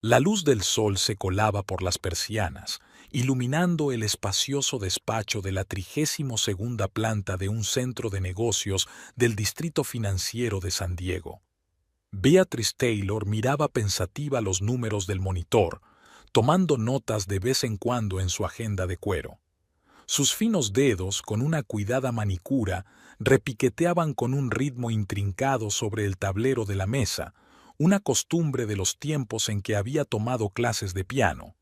La luz del sol se colaba por las persianas, iluminando el espacioso despacho de la 32ª planta de un centro de negocios del distrito financiero de San Diego. Beatrice Taylor miraba pensativa los números del monitor, tomando notas de vez en cuando en su agenda de cuero. Sus finos dedos, con una cuidada manicura, repiqueteaban con un ritmo intrincado sobre el tablero de la mesa, una costumbre de los tiempos en que había tomado clases de piano.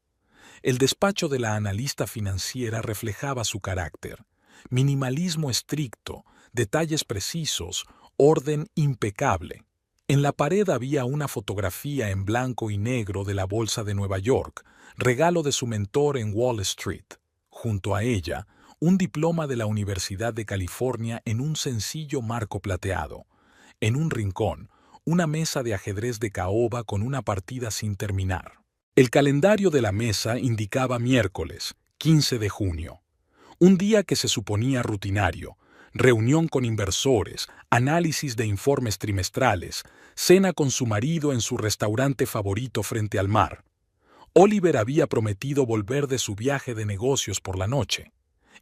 El despacho de la analista financiera reflejaba su carácter: minimalismo estricto, detalles precisos, orden impecable. En la pared había una fotografía en blanco y negro de la Bolsa de Nueva York, regalo de su mentor en Wall Street. Junto a ella, un diploma de la Universidad de California en un sencillo marco plateado. En un rincón, una mesa de ajedrez de caoba con una partida sin terminar. El calendario de la mesa indicaba miércoles, 15 de junio. Un día que se suponía rutinario: reunión con inversores, análisis de informes trimestrales, cena con su marido en su restaurante favorito frente al mar. Oliver había prometido volver de su viaje de negocios por la noche.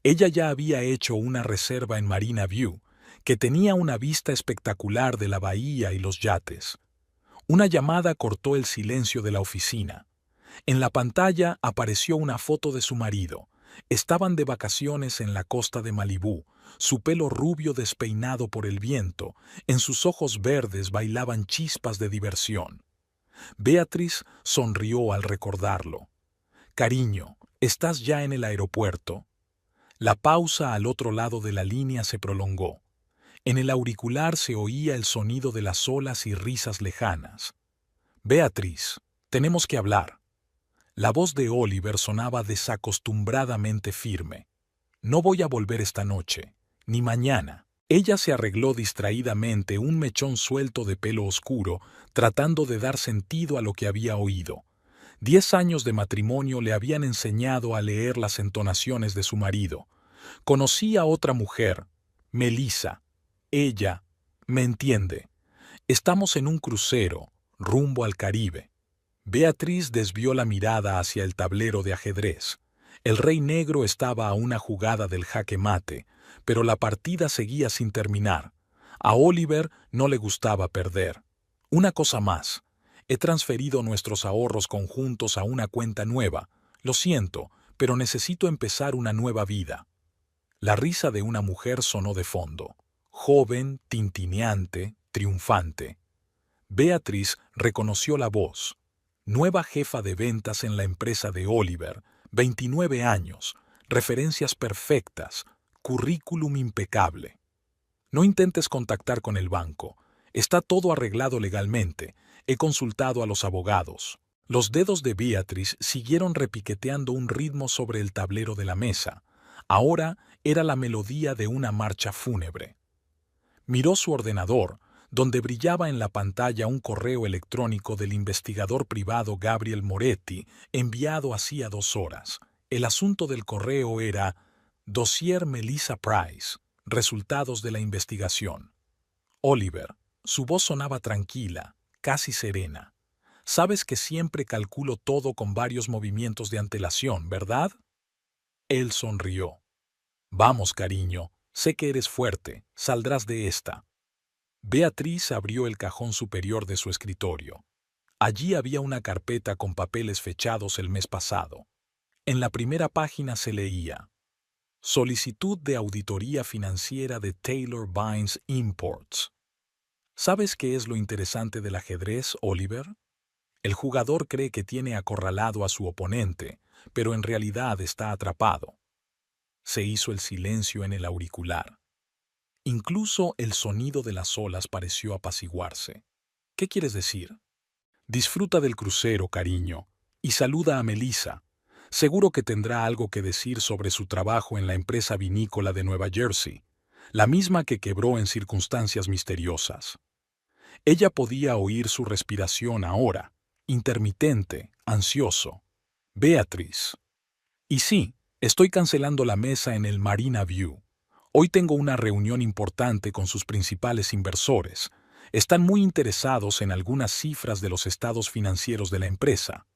Ella ya había hecho una reserva en Marina View, que tenía una vista espectacular de la bahía y los yates. Una llamada cortó el silencio de la oficina. En la pantalla apareció una foto de su marido. Estaban de vacaciones en la costa de Malibú, su pelo rubio despeinado por el viento, en sus ojos verdes bailaban chispas de diversión. Beatrice sonrió al recordarlo. «Cariño, ¿estás ya en el aeropuerto?» La pausa al otro lado de la línea se prolongó. En el auricular se oía el sonido de las olas y risas lejanas. «Beatrice, tenemos que hablar». La voz de Oliver sonaba desacostumbradamente firme. «No voy a volver esta noche, ni mañana». Ella se arregló distraídamente un mechón suelto de pelo oscuro, tratando de dar sentido a lo que había oído. 10 años de matrimonio le habían enseñado a leer las entonaciones de su marido. Conocí a otra mujer, Melissa. Ella me entiende. Estamos en un crucero, rumbo al Caribe. Beatrice desvió la mirada hacia el tablero de ajedrez. El rey negro estaba a una jugada del jaque mate, pero la partida seguía sin terminar. A Oliver no le gustaba perder. «Una cosa más. He transferido nuestros ahorros conjuntos a una cuenta nueva. Lo siento, pero necesito empezar una nueva vida». La risa de una mujer sonó de fondo. Joven, tintineante, triunfante. Beatrice reconoció la voz. Nueva jefa de ventas en la empresa de Oliver, 29 años, referencias perfectas, currículum impecable. «No intentes contactar con el banco. Está todo arreglado legalmente. He consultado a los abogados». Los dedos de Beatrice siguieron repiqueteando un ritmo sobre el tablero de la mesa. Ahora era la melodía de una marcha fúnebre. Miró su ordenador, donde brillaba en la pantalla un correo electrónico del investigador privado Gabriel Moretti, enviado hacía 2 horas. El asunto del correo era: Dossier Melissa Price, resultados de la investigación. «Oliver», su voz sonaba tranquila, casi serena. «Sabes que siempre calculo todo con varios movimientos de antelación, ¿verdad?» Él sonrió. «Vamos, cariño, sé que eres fuerte, saldrás de esta». Beatrice abrió el cajón superior de su escritorio. Allí había una carpeta con papeles fechados el mes pasado. En la primera página se leía: «Solicitud de auditoría financiera de Taylor Vines Imports». ¿Sabes qué es lo interesante del ajedrez, Oliver? El jugador cree que tiene acorralado a su oponente, pero en realidad está atrapado. Se hizo el silencio en el auricular. Incluso el sonido de las olas pareció apaciguarse. «¿Qué quieres decir?» «Disfruta del crucero, cariño, y saluda a Melissa. Seguro que tendrá algo que decir sobre su trabajo en la empresa vinícola de Nueva Jersey, la misma que quebró en circunstancias misteriosas». Ella podía oír su respiración ahora, intermitente, ansioso. «Beatrice». «Y sí, estoy cancelando la mesa en el Marina View. Hoy tengo una reunión importante con sus principales inversores. Están muy interesados en algunas cifras de los estados financieros de la empresa.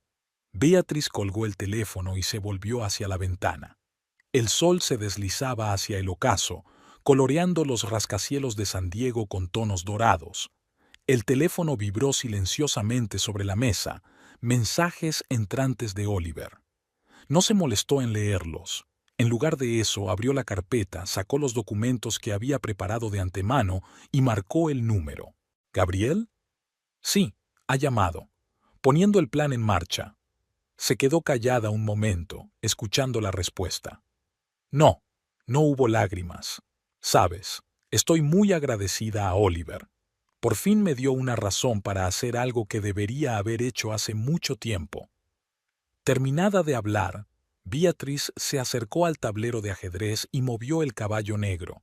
Beatriz colgó el teléfono y se volvió hacia la ventana. El sol se deslizaba hacia el ocaso, coloreando los rascacielos de San Diego con tonos dorados. El teléfono vibró silenciosamente sobre la mesa, mensajes entrantes de Oliver. No se molestó en leerlos. En lugar de eso, abrió la carpeta, sacó los documentos que había preparado de antemano y marcó el número. ¿Gabriel? Sí, ha llamado. Poniendo el plan en marcha. Se quedó callada un momento, escuchando la respuesta. No, no hubo lágrimas. Sabes, estoy muy agradecida a Oliver. Por fin me dio una razón para hacer algo que debería haber hecho hace mucho tiempo. Terminada de hablar, Beatriz se acercó al tablero de ajedrez y movió el caballo negro.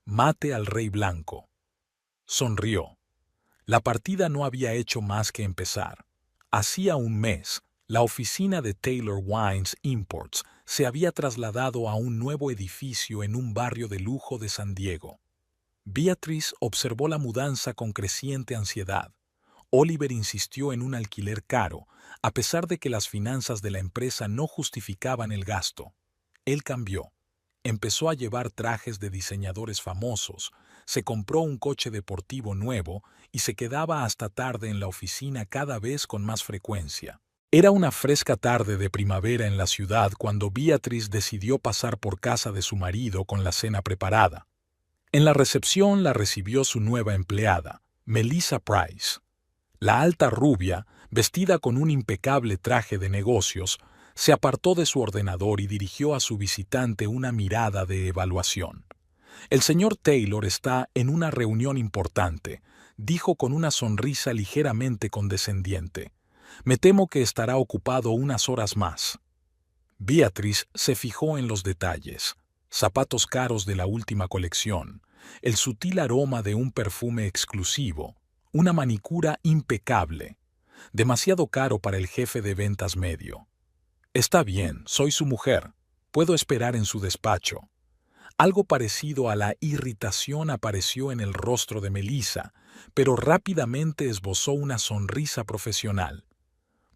Mate al rey blanco. Sonrió. La partida no había hecho más que empezar. Hacía un mes, la oficina de Taylor Wines Imports se había trasladado a un nuevo edificio en un barrio de lujo de San Diego. Beatriz observó la mudanza con creciente ansiedad. Oliver insistió en un alquiler caro, a pesar de que las finanzas de la empresa no justificaban el gasto. Él cambió. Empezó a llevar trajes de diseñadores famosos, se compró un coche deportivo nuevo y se quedaba hasta tarde en la oficina cada vez con más frecuencia. Era una fresca tarde de primavera en la ciudad cuando Beatriz decidió pasar por casa de su marido con la cena preparada. En la recepción la recibió su nueva empleada, Melissa Price. La alta rubia, vestida con un impecable traje de negocios, se apartó de su ordenador y dirigió a su visitante una mirada de evaluación. El señor Taylor está en una reunión importante, dijo con una sonrisa ligeramente condescendiente. Me temo que estará ocupado unas horas más. Beatriz se fijó en los detalles. Zapatos caros de la última colección, el sutil aroma de un perfume exclusivo, una manicura impecable. Demasiado caro para el jefe de ventas medio. Está bien, soy su mujer. Puedo esperar en su despacho. Algo parecido a la irritación apareció en el rostro de Melissa, pero rápidamente esbozó una sonrisa profesional.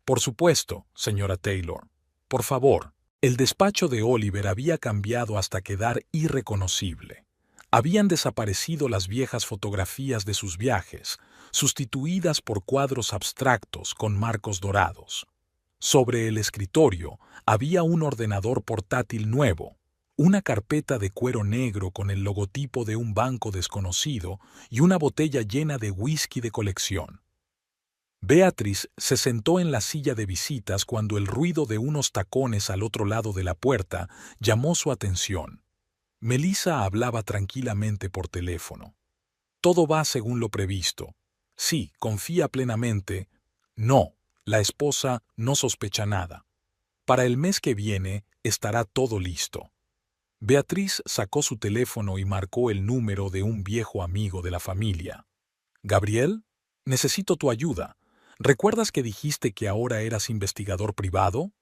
Por supuesto, señora Taylor. Por favor. El despacho de Oliver había cambiado hasta quedar irreconocible. Habían desaparecido las viejas fotografías de sus viajes, sustituidas por cuadros abstractos con marcos dorados. Sobre el escritorio había un ordenador portátil nuevo, una carpeta de cuero negro con el logotipo de un banco desconocido y una botella llena de whisky de colección. Beatriz se sentó en la silla de visitas cuando el ruido de unos tacones al otro lado de la puerta llamó su atención. Melissa hablaba tranquilamente por teléfono. Todo va según lo previsto. Sí, confía plenamente. No, la esposa no sospecha nada. Para el mes que viene estará todo listo. Beatriz sacó su teléfono y marcó el número de un viejo amigo de la familia. «Gabriel, necesito tu ayuda. ¿Recuerdas que dijiste que ahora eras investigador privado?»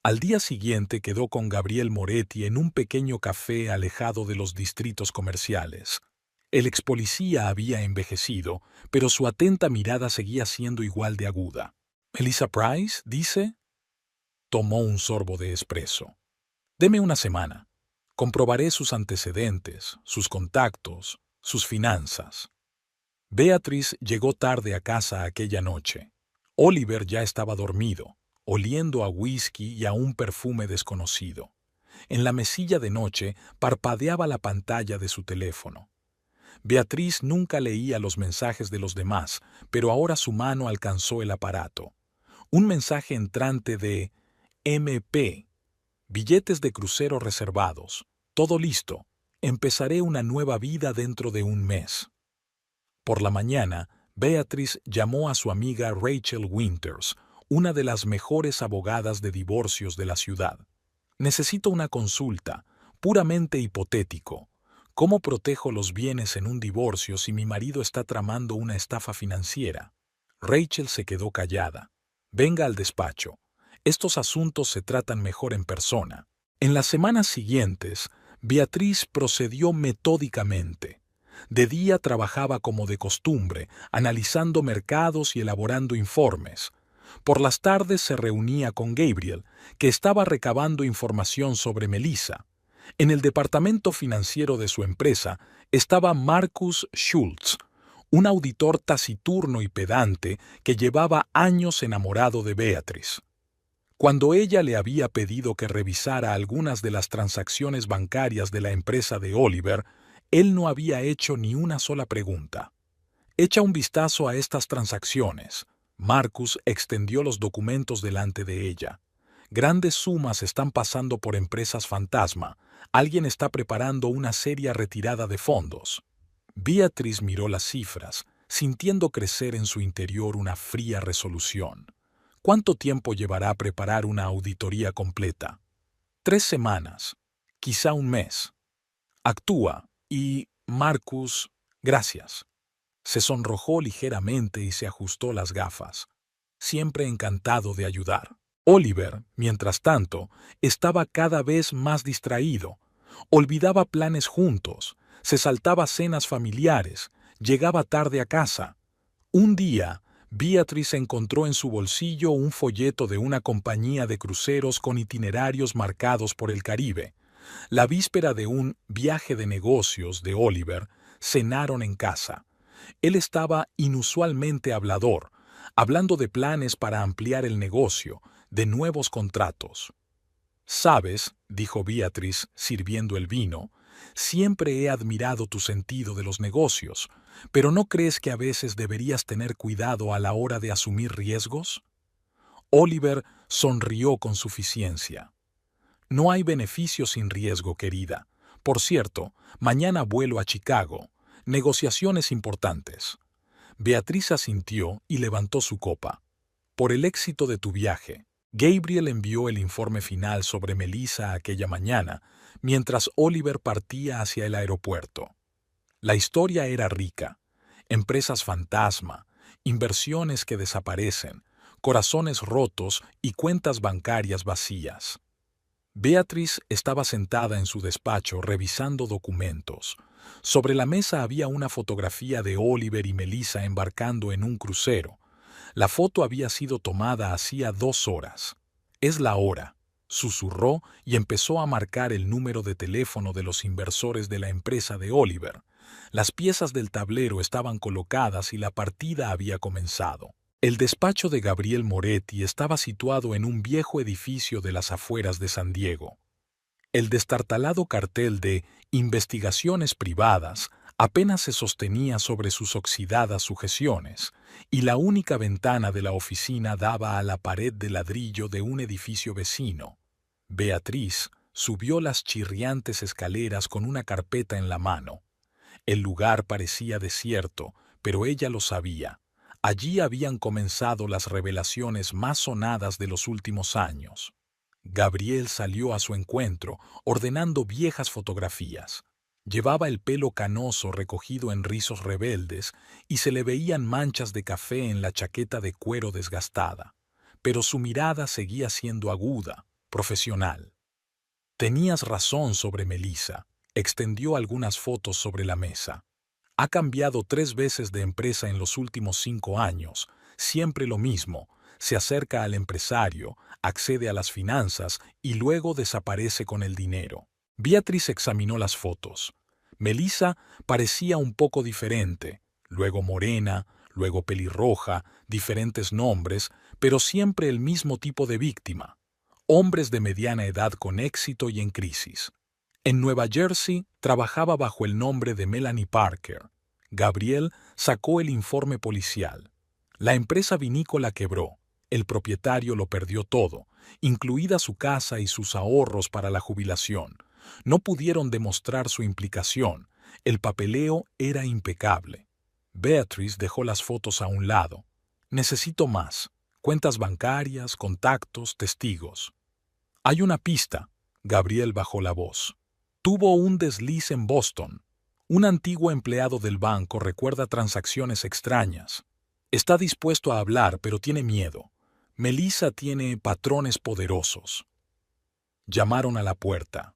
Al día siguiente quedó con Gabriel Moretti en un pequeño café alejado de los distritos comerciales. El expolicía había envejecido, pero su atenta mirada seguía siendo igual de aguda. «¿Melissa Price, dice?» Tomó un sorbo de espresso. «Deme una semana. Comprobaré sus antecedentes, sus contactos, sus finanzas». Beatriz llegó tarde a casa aquella noche. Oliver ya estaba dormido, oliendo a whisky y a un perfume desconocido. En la mesilla de noche parpadeaba la pantalla de su teléfono. Beatriz nunca leía los mensajes de los demás, pero ahora su mano alcanzó el aparato. Un mensaje entrante de MP. Billetes de crucero reservados. Todo listo. Empezaré una nueva vida dentro de un mes. Por la mañana, Beatriz llamó a su amiga Rachel Winters, una de las mejores abogadas de divorcios de la ciudad. «Necesito una consulta, puramente hipotético. ¿Cómo protejo los bienes en un divorcio si mi marido está tramando una estafa financiera?» Rachel se quedó callada. «Venga al despacho. Estos asuntos se tratan mejor en persona». En las semanas siguientes, Beatriz procedió metódicamente. De día trabajaba como de costumbre, analizando mercados y elaborando informes. Por las tardes se reunía con Gabriel, que estaba recabando información sobre Melissa. En el departamento financiero de su empresa estaba Marcus Schultz, un auditor taciturno y pedante que llevaba años enamorado de Beatrice. Cuando ella le había pedido que revisara algunas de las transacciones bancarias de la empresa de Oliver, él no había hecho ni una sola pregunta. «Echa un vistazo a estas transacciones». Marcus extendió los documentos delante de ella. «Grandes sumas están pasando por empresas fantasma. Alguien está preparando una seria retirada de fondos». Beatrice miró las cifras, sintiendo crecer en su interior una fría resolución. ¿Cuánto tiempo llevará preparar una auditoría completa? 3 semanas, quizá un mes. Actúa y, Marcus, gracias. Se sonrojó ligeramente y se ajustó las gafas. Siempre encantado de ayudar. Oliver, mientras tanto, estaba cada vez más distraído. Olvidaba planes juntos, se saltaba cenas familiares, llegaba tarde a casa. Un día, Beatrice encontró en su bolsillo un folleto de una compañía de cruceros con itinerarios marcados por el Caribe. La víspera de un viaje de negocios de Oliver, cenaron en casa. Él estaba inusualmente hablador, hablando de planes para ampliar el negocio, de nuevos contratos. «Sabes», dijo Beatrice, sirviendo el vino, «siempre he admirado tu sentido de los negocios, pero ¿no crees que a veces deberías tener cuidado a la hora de asumir riesgos?» Oliver sonrió con suficiencia. «No hay beneficio sin riesgo, querida. Por cierto, mañana vuelo a Chicago. Negociaciones importantes». Beatriz asintió y levantó su copa. «Por el éxito de tu viaje». Gabriel envió el informe final sobre Melissa aquella mañana, mientras Oliver partía hacia el aeropuerto. La historia era rica. Empresas fantasma, inversiones que desaparecen, corazones rotos y cuentas bancarias vacías. Beatrice estaba sentada en su despacho revisando documentos. Sobre la mesa había una fotografía de Oliver y Melissa embarcando en un crucero. La foto había sido tomada hacía 2 horas. «Es la hora», susurró y empezó a marcar el número de teléfono de los inversores de la empresa de Oliver. Las piezas del tablero estaban colocadas y la partida había comenzado. El despacho de Gabriel Moretti estaba situado en un viejo edificio de las afueras de San Diego. El destartalado cartel de «Investigaciones privadas» apenas se sostenía sobre sus oxidadas sujeciones, y la única ventana de la oficina daba a la pared de ladrillo de un edificio vecino. Beatriz subió las chirriantes escaleras con una carpeta en la mano. El lugar parecía desierto, pero ella lo sabía. Allí habían comenzado las revelaciones más sonadas de los últimos años. Gabriel salió a su encuentro, ordenando viejas fotografías. Llevaba el pelo canoso recogido en rizos rebeldes y se le veían manchas de café en la chaqueta de cuero desgastada, pero su mirada seguía siendo aguda, profesional. «Tenías razón sobre Melissa», extendió algunas fotos sobre la mesa. «Ha cambiado 3 veces de empresa en los últimos 5 años, siempre lo mismo, se acerca al empresario, accede a las finanzas y luego desaparece con el dinero». Beatriz examinó las fotos. Melissa parecía un poco diferente, luego morena, luego pelirroja, diferentes nombres, pero siempre el mismo tipo de víctima. Hombres de mediana edad con éxito y en crisis. En Nueva Jersey trabajaba bajo el nombre de Melanie Parker. Gabriel sacó el informe policial. La empresa vinícola quebró. El propietario lo perdió todo, incluida su casa y sus ahorros para la jubilación. No pudieron demostrar su implicación. El papeleo era impecable. Beatrice dejó las fotos a un lado. «Necesito más. Cuentas bancarias, contactos, testigos». «Hay una pista». Gabriel bajó la voz. «Tuvo un desliz en Boston. Un antiguo empleado del banco recuerda transacciones extrañas. Está dispuesto a hablar, pero tiene miedo. Melissa tiene patrones poderosos». Llamaron a la puerta.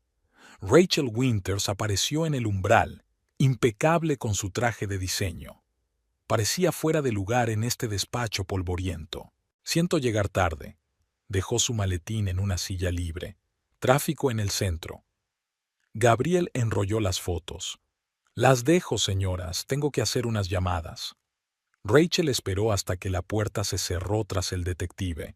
Rachel Winters apareció en el umbral, impecable con su traje de diseño. Parecía fuera de lugar en este despacho polvoriento. Siento llegar tarde. Dejó su maletín en una silla libre. Tráfico en el centro. Gabriel enrolló las fotos. Las dejo, señoras, tengo que hacer unas llamadas. Rachel esperó hasta que la puerta se cerró tras el detective.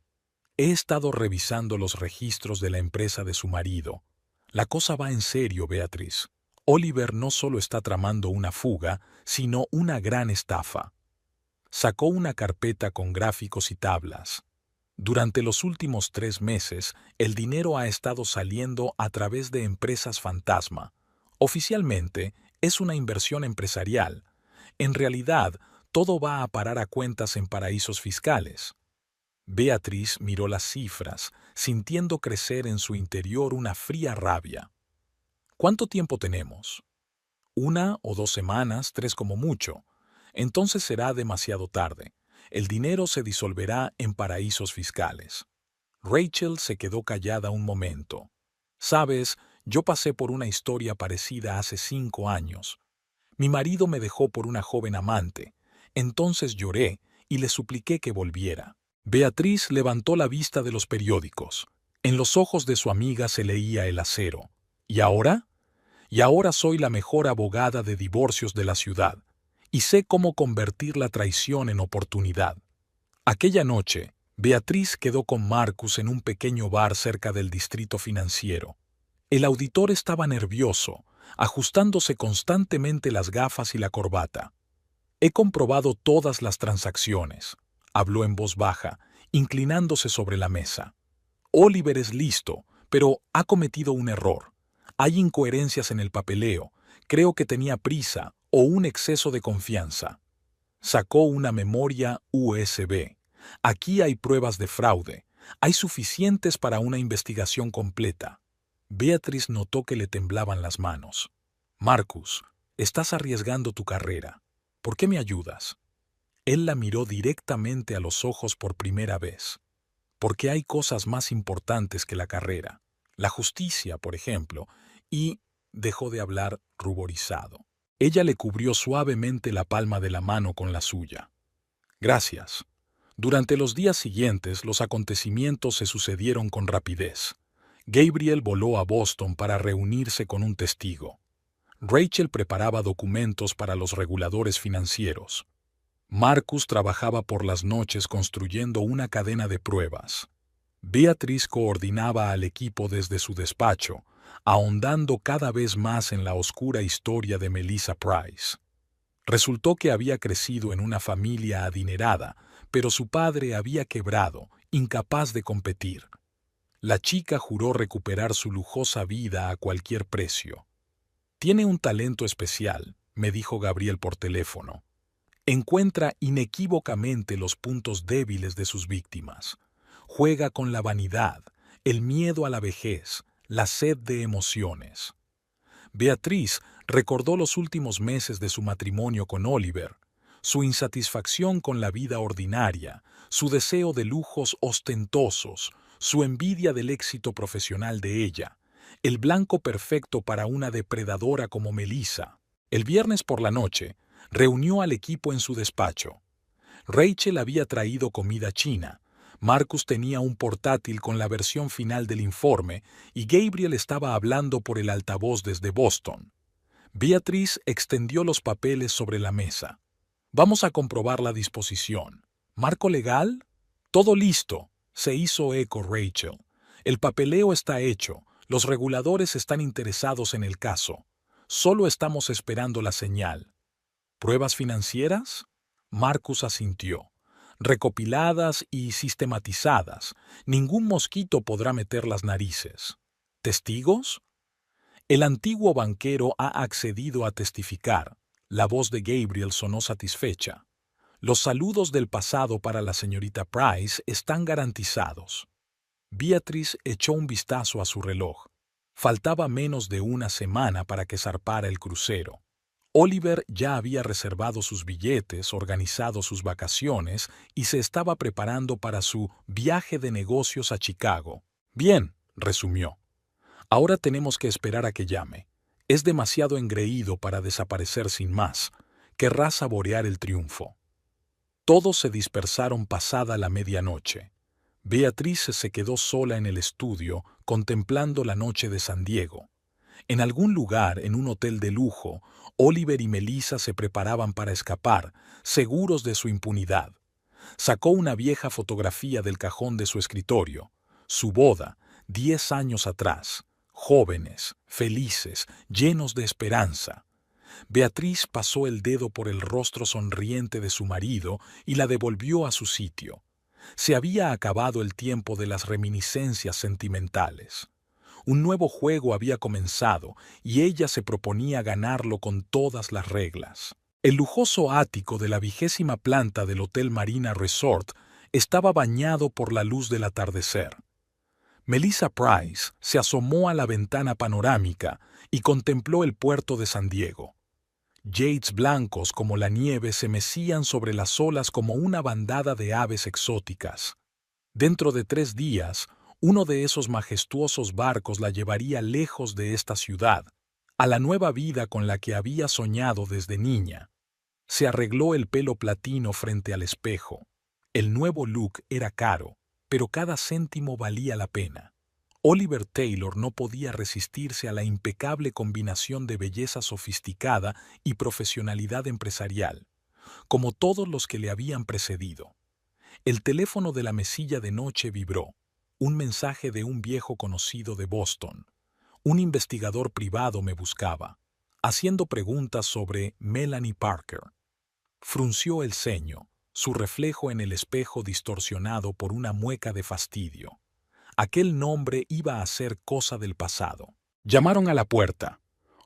He estado revisando los registros de la empresa de su marido. La cosa va en serio, Beatriz. Oliver no solo está tramando una fuga, sino una gran estafa. Sacó una carpeta con gráficos y tablas. Durante los últimos 3 meses, el dinero ha estado saliendo a través de empresas fantasma. Oficialmente, es una inversión empresarial. En realidad, todo va a parar a cuentas en paraísos fiscales. Beatriz miró las cifras, sintiendo crecer en su interior una fría rabia. ¿Cuánto tiempo tenemos? 1 o 2 semanas, 3 como mucho. Entonces será demasiado tarde. El dinero se disolverá en paraísos fiscales. Rachel se quedó callada un momento. Sabes, yo pasé por una historia parecida hace 5 años. Mi marido me dejó por una joven amante. Entonces lloré y le supliqué que volviera. Beatriz levantó la vista de los periódicos. En los ojos de su amiga se leía el acero. ¿Y ahora? Y ahora soy la mejor abogada de divorcios de la ciudad, y sé cómo convertir la traición en oportunidad. Aquella noche, Beatriz quedó con Marcus en un pequeño bar cerca del distrito financiero. El auditor estaba nervioso, ajustándose constantemente las gafas y la corbata. He comprobado todas las transacciones, habló en voz baja, inclinándose sobre la mesa. Oliver es listo, pero ha cometido un error. Hay incoherencias en el papeleo. Creo que tenía prisa o un exceso de confianza. Sacó una memoria USB. Aquí hay pruebas de fraude. Hay suficientes para una investigación completa. Beatriz notó que le temblaban las manos. Marcus, estás arriesgando tu carrera. ¿Por qué me ayudas? Él la miró directamente a los ojos por primera vez. Porque hay cosas más importantes que la carrera. La justicia, por ejemplo, y dejó de hablar ruborizado. Ella le cubrió suavemente la palma de la mano con la suya. Gracias. Durante los días siguientes, los acontecimientos se sucedieron con rapidez. Gabriel voló a Boston para reunirse con un testigo. Rachel preparaba documentos para los reguladores financieros. Marcus trabajaba por las noches construyendo una cadena de pruebas. Beatriz coordinaba al equipo desde su despacho, ahondando cada vez más en la oscura historia de Melissa Price. Resultó que había crecido en una familia adinerada, pero su padre había quebrado, incapaz de competir. La chica juró recuperar su lujosa vida a cualquier precio. Tiene un talento especial, me dijo Gabriel por teléfono. Encuentra inequívocamente los puntos débiles de sus víctimas. Juega con la vanidad, el miedo a la vejez, la sed de emociones. Beatriz recordó los últimos meses de su matrimonio con Oliver, su insatisfacción con la vida ordinaria, su deseo de lujos ostentosos, su envidia del éxito profesional de ella, el blanco perfecto para una depredadora como Melissa. El viernes por la noche, reunió al equipo en su despacho. Rachel había traído comida china, Marcus tenía un portátil con la versión final del informe y Gabriel estaba hablando por el altavoz desde Boston. Beatriz extendió los papeles sobre la mesa. Vamos a comprobar la disposición. ¿Marco legal? Todo listo, se hizo eco Rachel. El papeleo está hecho, los reguladores están interesados en el caso. Solo estamos esperando la señal. ¿Pruebas financieras? Marcus asintió. Recopiladas y sistematizadas. Ningún mosquito podrá meter las narices. ¿Testigos? El antiguo banquero ha accedido a testificar. La voz de Gabriel sonó satisfecha. Los saludos del pasado para la señorita Price están garantizados. Beatriz echó un vistazo a su reloj. Faltaba menos de una semana para que zarpara el crucero. Oliver ya había reservado sus billetes, organizado sus vacaciones y se estaba preparando para su viaje de negocios a Chicago. Bien, resumió. Ahora tenemos que esperar a que llame. Es demasiado engreído para desaparecer sin más. Querrá saborear el triunfo. Todos se dispersaron pasada la medianoche. Beatriz se quedó sola en el estudio, contemplando la noche de San Diego. En algún lugar, en un hotel de lujo, Oliver y Melissa se preparaban para escapar, seguros de su impunidad. Sacó una vieja fotografía del cajón de su escritorio. Su boda, 10 años atrás. Jóvenes, felices, llenos de esperanza. Beatriz pasó el dedo por el rostro sonriente de su marido y la devolvió a su sitio. Se había acabado el tiempo de las reminiscencias sentimentales. Un nuevo juego había comenzado y ella se proponía ganarlo con todas las reglas. El lujoso ático de la 20ª planta del Hotel Marina Resort estaba bañado por la luz del atardecer. Melissa Price se asomó a la ventana panorámica y contempló el puerto de San Diego. Yates blancos como la nieve se mecían sobre las olas como una bandada de aves exóticas. Dentro de 3 días, uno de esos majestuosos barcos la llevaría lejos de esta ciudad, a la nueva vida con la que había soñado desde niña. Se arregló el pelo platino frente al espejo. El nuevo look era caro, pero cada céntimo valía la pena. Oliver Taylor no podía resistirse a la impecable combinación de belleza sofisticada y profesionalidad empresarial, como todos los que le habían precedido. El teléfono de la mesilla de noche vibró. Un mensaje de un viejo conocido de Boston. Un investigador privado me buscaba, haciendo preguntas sobre Melanie Parker. Frunció el ceño, su reflejo en el espejo distorsionado por una mueca de fastidio. Aquel nombre iba a ser cosa del pasado. Llamaron a la puerta.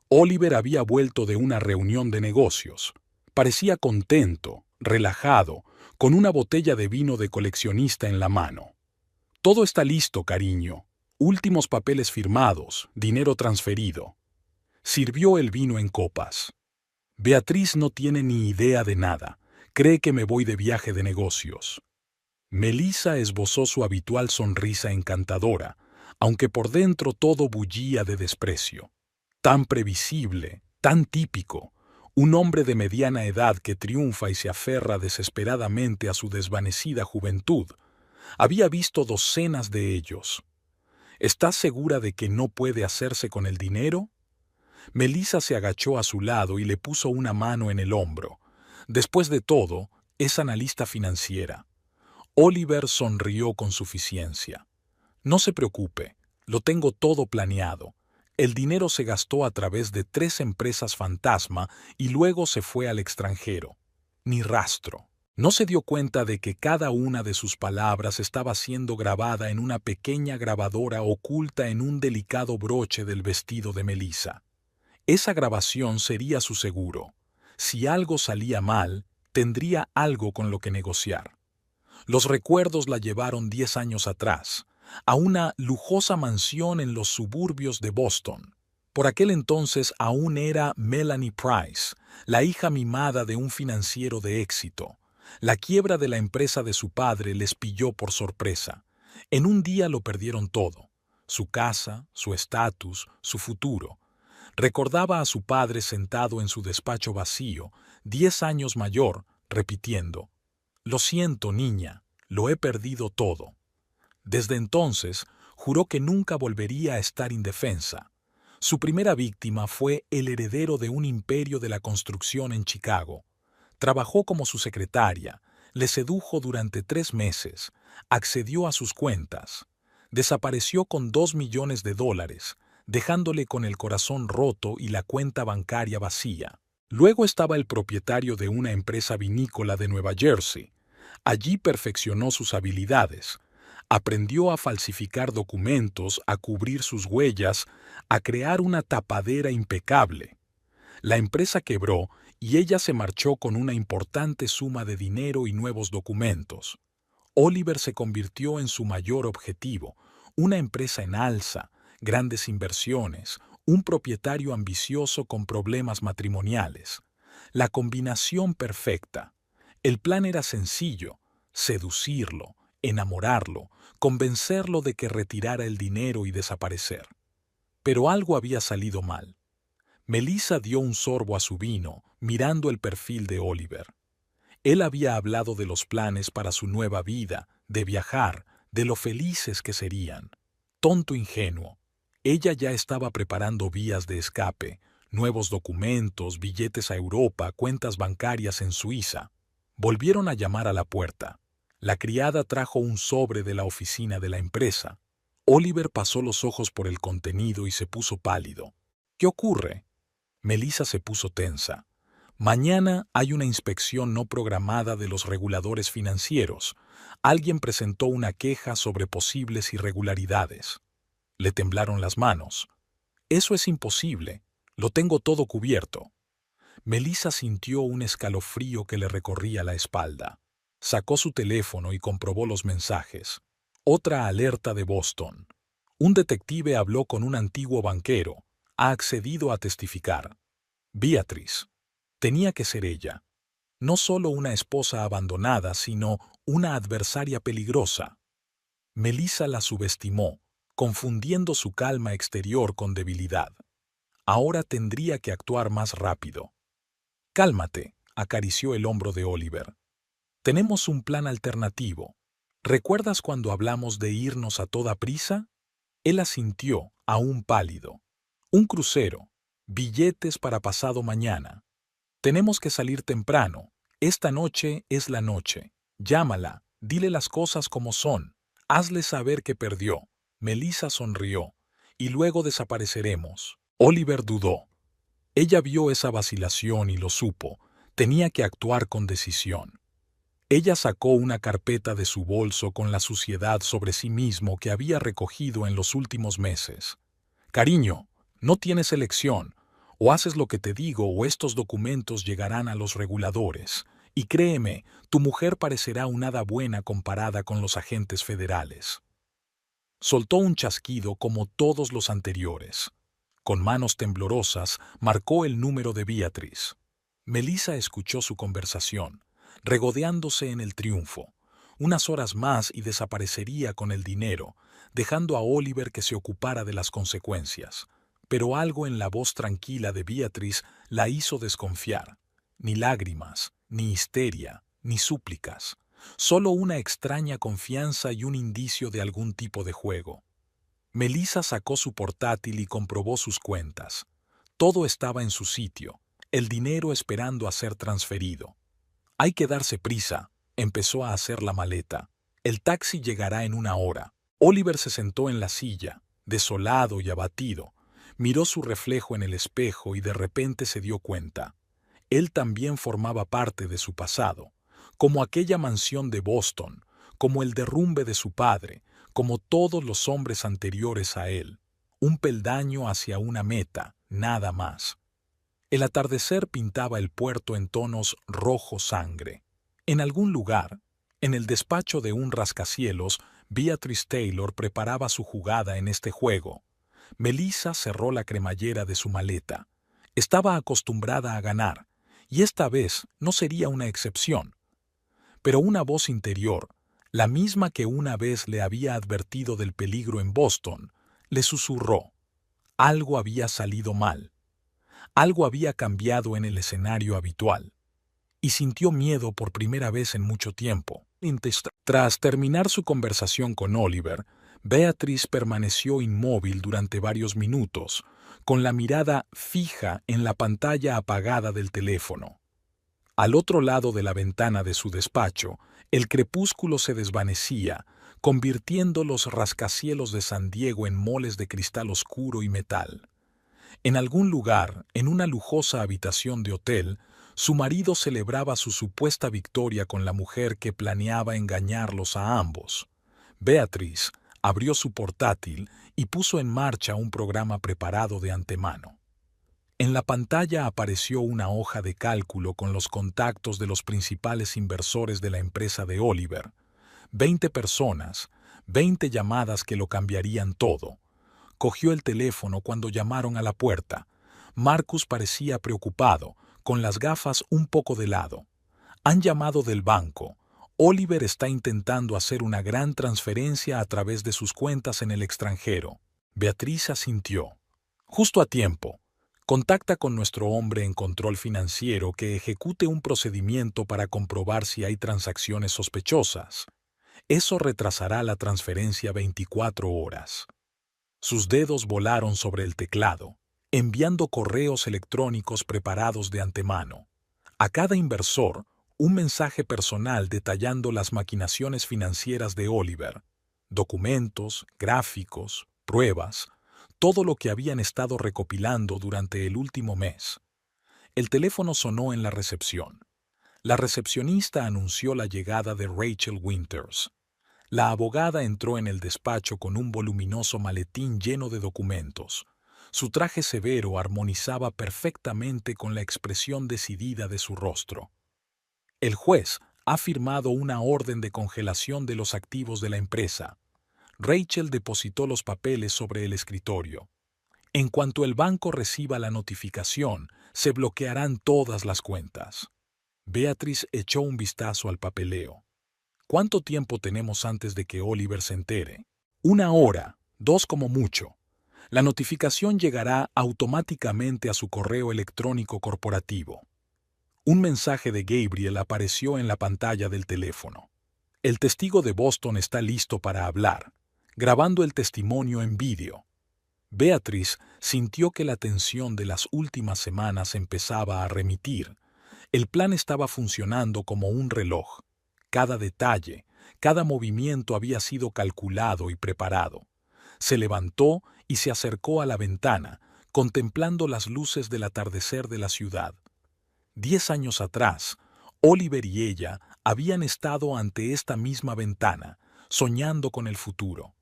Oliver había vuelto de una reunión de negocios. Parecía contento, relajado, con una botella de vino de coleccionista en la mano. Todo está listo, cariño. Últimos papeles firmados, dinero transferido. Sirvió el vino en copas. Beatriz no tiene ni idea de nada. Cree que me voy de viaje de negocios. Melissa esbozó su habitual sonrisa encantadora, aunque por dentro todo bullía de desprecio. Tan previsible, tan típico, un hombre de mediana edad que triunfa y se aferra desesperadamente a su desvanecida juventud. Había visto docenas de ellos. ¿Estás segura de que no puede hacerse con el dinero? Melissa se agachó a su lado y le puso una mano en el hombro. Después de todo, es analista financiera. Oliver sonrió con suficiencia. No se preocupe, lo tengo todo planeado. El dinero se gastó a través de 3 empresas fantasma y luego se fue al extranjero. Ni rastro. No se dio cuenta de que cada una de sus palabras estaba siendo grabada en una pequeña grabadora oculta en un delicado broche del vestido de Melissa. Esa grabación sería su seguro. Si algo salía mal, tendría algo con lo que negociar. Los recuerdos la llevaron 10 años atrás, a una lujosa mansión en los suburbios de Boston. Por aquel entonces aún era Melanie Price, la hija mimada de un financiero de éxito. La quiebra de la empresa de su padre les pilló por sorpresa. En un día lo perdieron todo: su casa, su estatus, su futuro. Recordaba a su padre sentado en su despacho vacío, 10 años mayor, repitiendo: «Lo siento, niña, lo he perdido todo». Desde entonces, juró que nunca volvería a estar indefensa. Su primera víctima fue el heredero de un imperio de la construcción en Chicago. Trabajó como su secretaria, le sedujo durante 3 meses, accedió a sus cuentas. Desapareció con $2 millones, dejándole con el corazón roto y la cuenta bancaria vacía. Luego estaba el propietario de una empresa vinícola de Nueva Jersey. Allí perfeccionó sus habilidades. Aprendió a falsificar documentos, a cubrir sus huellas, a crear una tapadera impecable. La empresa quebró y ella se marchó con una importante suma de dinero y nuevos documentos. Oliver se convirtió en su mayor objetivo: una empresa en alza, grandes inversiones, un propietario ambicioso con problemas matrimoniales. La combinación perfecta. El plan era sencillo: seducirlo, enamorarlo, convencerlo de que retirara el dinero y desaparecer. Pero algo había salido mal. Melissa dio un sorbo a su vino, mirando el perfil de Oliver. Él había hablado de los planes para su nueva vida, de viajar, de lo felices que serían. Tonto ingenuo. Ella ya estaba preparando vías de escape, nuevos documentos, billetes a Europa, cuentas bancarias en Suiza. Volvieron a llamar a la puerta. La criada trajo un sobre de la oficina de la empresa. Oliver pasó los ojos por el contenido y se puso pálido. ¿Qué ocurre? Melissa se puso tensa. Mañana hay una inspección no programada de los reguladores financieros. Alguien presentó una queja sobre posibles irregularidades. Le temblaron las manos. Eso es imposible. Lo tengo todo cubierto. Melissa sintió un escalofrío que le recorría la espalda. Sacó su teléfono y comprobó los mensajes. Otra alerta de Boston. Un detective habló con un antiguo banquero. Ha accedido a testificar. Beatrice. Tenía que ser ella. No solo una esposa abandonada, sino una adversaria peligrosa. Melissa la subestimó, confundiendo su calma exterior con debilidad. Ahora tendría que actuar más rápido. Cálmate, acarició el hombro de Oliver. Tenemos un plan alternativo. ¿Recuerdas cuando hablamos de irnos a toda prisa? Él asintió, aún pálido. Un crucero. Billetes para pasado mañana. Tenemos que salir temprano. Esta noche es la noche. Llámala, dile las cosas como son. Hazle saber que perdió. Melissa sonrió. Y luego desapareceremos. Oliver dudó. Ella vio esa vacilación y lo supo. Tenía que actuar con decisión. Ella sacó una carpeta de su bolso con la suciedad sobre sí mismo que había recogido en los últimos meses. Cariño, no tienes elección. O haces lo que te digo o estos documentos llegarán a los reguladores. Y créeme, tu mujer parecerá una hada buena comparada con los agentes federales. Soltó un chasquido como todos los anteriores. Con manos temblorosas, marcó el número de Beatrice. Melissa escuchó su conversación, regodeándose en el triunfo. Unas horas más y desaparecería con el dinero, dejando a Oliver que se ocupara de las consecuencias. Pero algo en la voz tranquila de Beatrice la hizo desconfiar. Ni lágrimas, ni histeria, ni súplicas. Solo una extraña confianza y un indicio de algún tipo de juego. Melissa sacó su portátil y comprobó sus cuentas. Todo estaba en su sitio, el dinero esperando a ser transferido. Hay que darse prisa, empezó a hacer la maleta. El taxi llegará en una hora. Oliver se sentó en la silla, desolado y abatido. Miró su reflejo en el espejo y de repente se dio cuenta. Él también formaba parte de su pasado, como aquella mansión de Boston, como el derrumbe de su padre, como todos los hombres anteriores a él. Un peldaño hacia una meta, nada más. El atardecer pintaba el puerto en tonos rojo sangre. En algún lugar, en el despacho de un rascacielos, Beatrice Taylor preparaba su jugada en este juego. Melissa cerró la cremallera de su maleta. Estaba acostumbrada a ganar, y esta vez no sería una excepción. Pero una voz interior, la misma que una vez le había advertido del peligro en Boston, le susurró. Algo había salido mal. Algo había cambiado en el escenario habitual. Y sintió miedo por primera vez en mucho tiempo. Tras terminar su conversación con Oliver, Beatrice permaneció inmóvil durante varios minutos, con la mirada fija en la pantalla apagada del teléfono. Al otro lado de la ventana de su despacho, el crepúsculo se desvanecía, convirtiendo los rascacielos de San Diego en moles de cristal oscuro y metal. En algún lugar, en una lujosa habitación de hotel, su marido celebraba su supuesta victoria con la mujer que planeaba engañarlos a ambos. Beatrice abrió su portátil y puso en marcha un programa preparado de antemano. En la pantalla apareció una hoja de cálculo con los contactos de los principales inversores de la empresa de Oliver. 20 personas, 20 llamadas que lo cambiarían todo. Cogió el teléfono cuando llamaron a la puerta. Marcus parecía preocupado, con las gafas un poco de lado. Han llamado del banco. Oliver está intentando hacer una gran transferencia a través de sus cuentas en el extranjero. Beatrice asintió. Justo a tiempo. Contacta con nuestro hombre en control financiero que ejecute un procedimiento para comprobar si hay transacciones sospechosas. Eso retrasará la transferencia 24 horas. Sus dedos volaron sobre el teclado, enviando correos electrónicos preparados de antemano. A cada inversor, un mensaje personal detallando las maquinaciones financieras de Oliver, documentos, gráficos, pruebas, todo lo que habían estado recopilando durante el último mes. El teléfono sonó en la recepción. La recepcionista anunció la llegada de Rachel Winters. La abogada entró en el despacho con un voluminoso maletín lleno de documentos. Su traje severo armonizaba perfectamente con la expresión decidida de su rostro. El juez ha firmado una orden de congelación de los activos de la empresa. Rachel depositó los papeles sobre el escritorio. En cuanto el banco reciba la notificación, se bloquearán todas las cuentas. Beatriz echó un vistazo al papeleo. ¿Cuánto tiempo tenemos antes de que Oliver se entere? 1 hora, 2 como mucho. La notificación llegará automáticamente a su correo electrónico corporativo. Un mensaje de Gabriel apareció en la pantalla del teléfono. El testigo de Boston está listo para hablar, grabando el testimonio en vídeo. Beatriz sintió que la tensión de las últimas semanas empezaba a remitir. El plan estaba funcionando como un reloj. Cada detalle, cada movimiento había sido calculado y preparado. Se levantó y se acercó a la ventana, contemplando las luces del atardecer de la ciudad. 10 años atrás, Oliver y ella habían estado ante esta misma ventana, soñando con el futuro.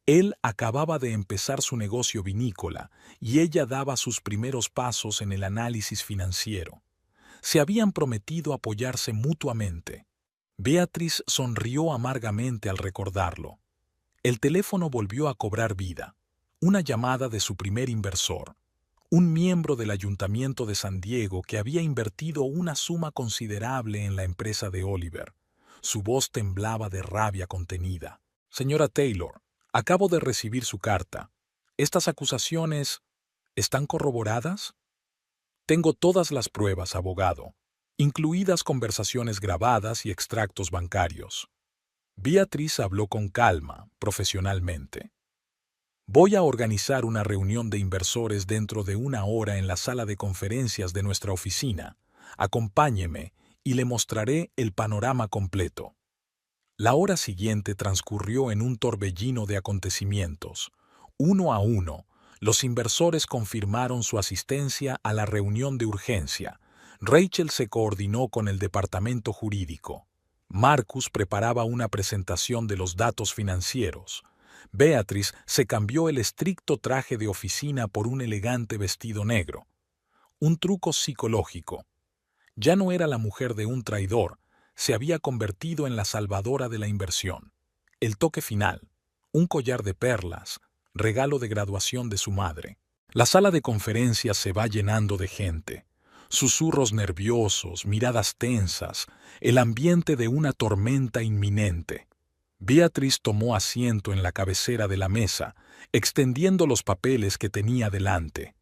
Él acababa de empezar su negocio vinícola y ella daba sus primeros pasos en el análisis financiero. Se habían prometido apoyarse mutuamente. Beatriz sonrió amargamente al recordarlo. El teléfono volvió a cobrar vida. Una llamada de su primer inversor, un miembro del Ayuntamiento de San Diego que había invertido una suma considerable en la empresa de Oliver. Su voz temblaba de rabia contenida. Señora Taylor, acabo de recibir su carta. ¿Estas acusaciones están corroboradas? Tengo todas las pruebas, abogado, incluidas conversaciones grabadas y extractos bancarios. Beatriz habló con calma, profesionalmente. Voy a organizar una reunión de inversores dentro de 1 hora en la sala de conferencias de nuestra oficina. Acompáñeme y le mostraré el panorama completo. La hora siguiente transcurrió en un torbellino de acontecimientos. Uno a uno, los inversores confirmaron su asistencia a la reunión de urgencia. Rachel se coordinó con el departamento jurídico. Marcus preparaba una presentación de los datos financieros. Beatriz se cambió el estricto traje de oficina por un elegante vestido negro. Un truco psicológico. Ya no era la mujer de un traidor, se había convertido en la salvadora de la inversión. El toque final. Un collar de perlas, regalo de graduación de su madre. La sala de conferencias se va llenando de gente. Susurros nerviosos, miradas tensas, el ambiente de una tormenta inminente. Beatriz tomó asiento en la cabecera de la mesa, extendiendo los papeles que tenía delante.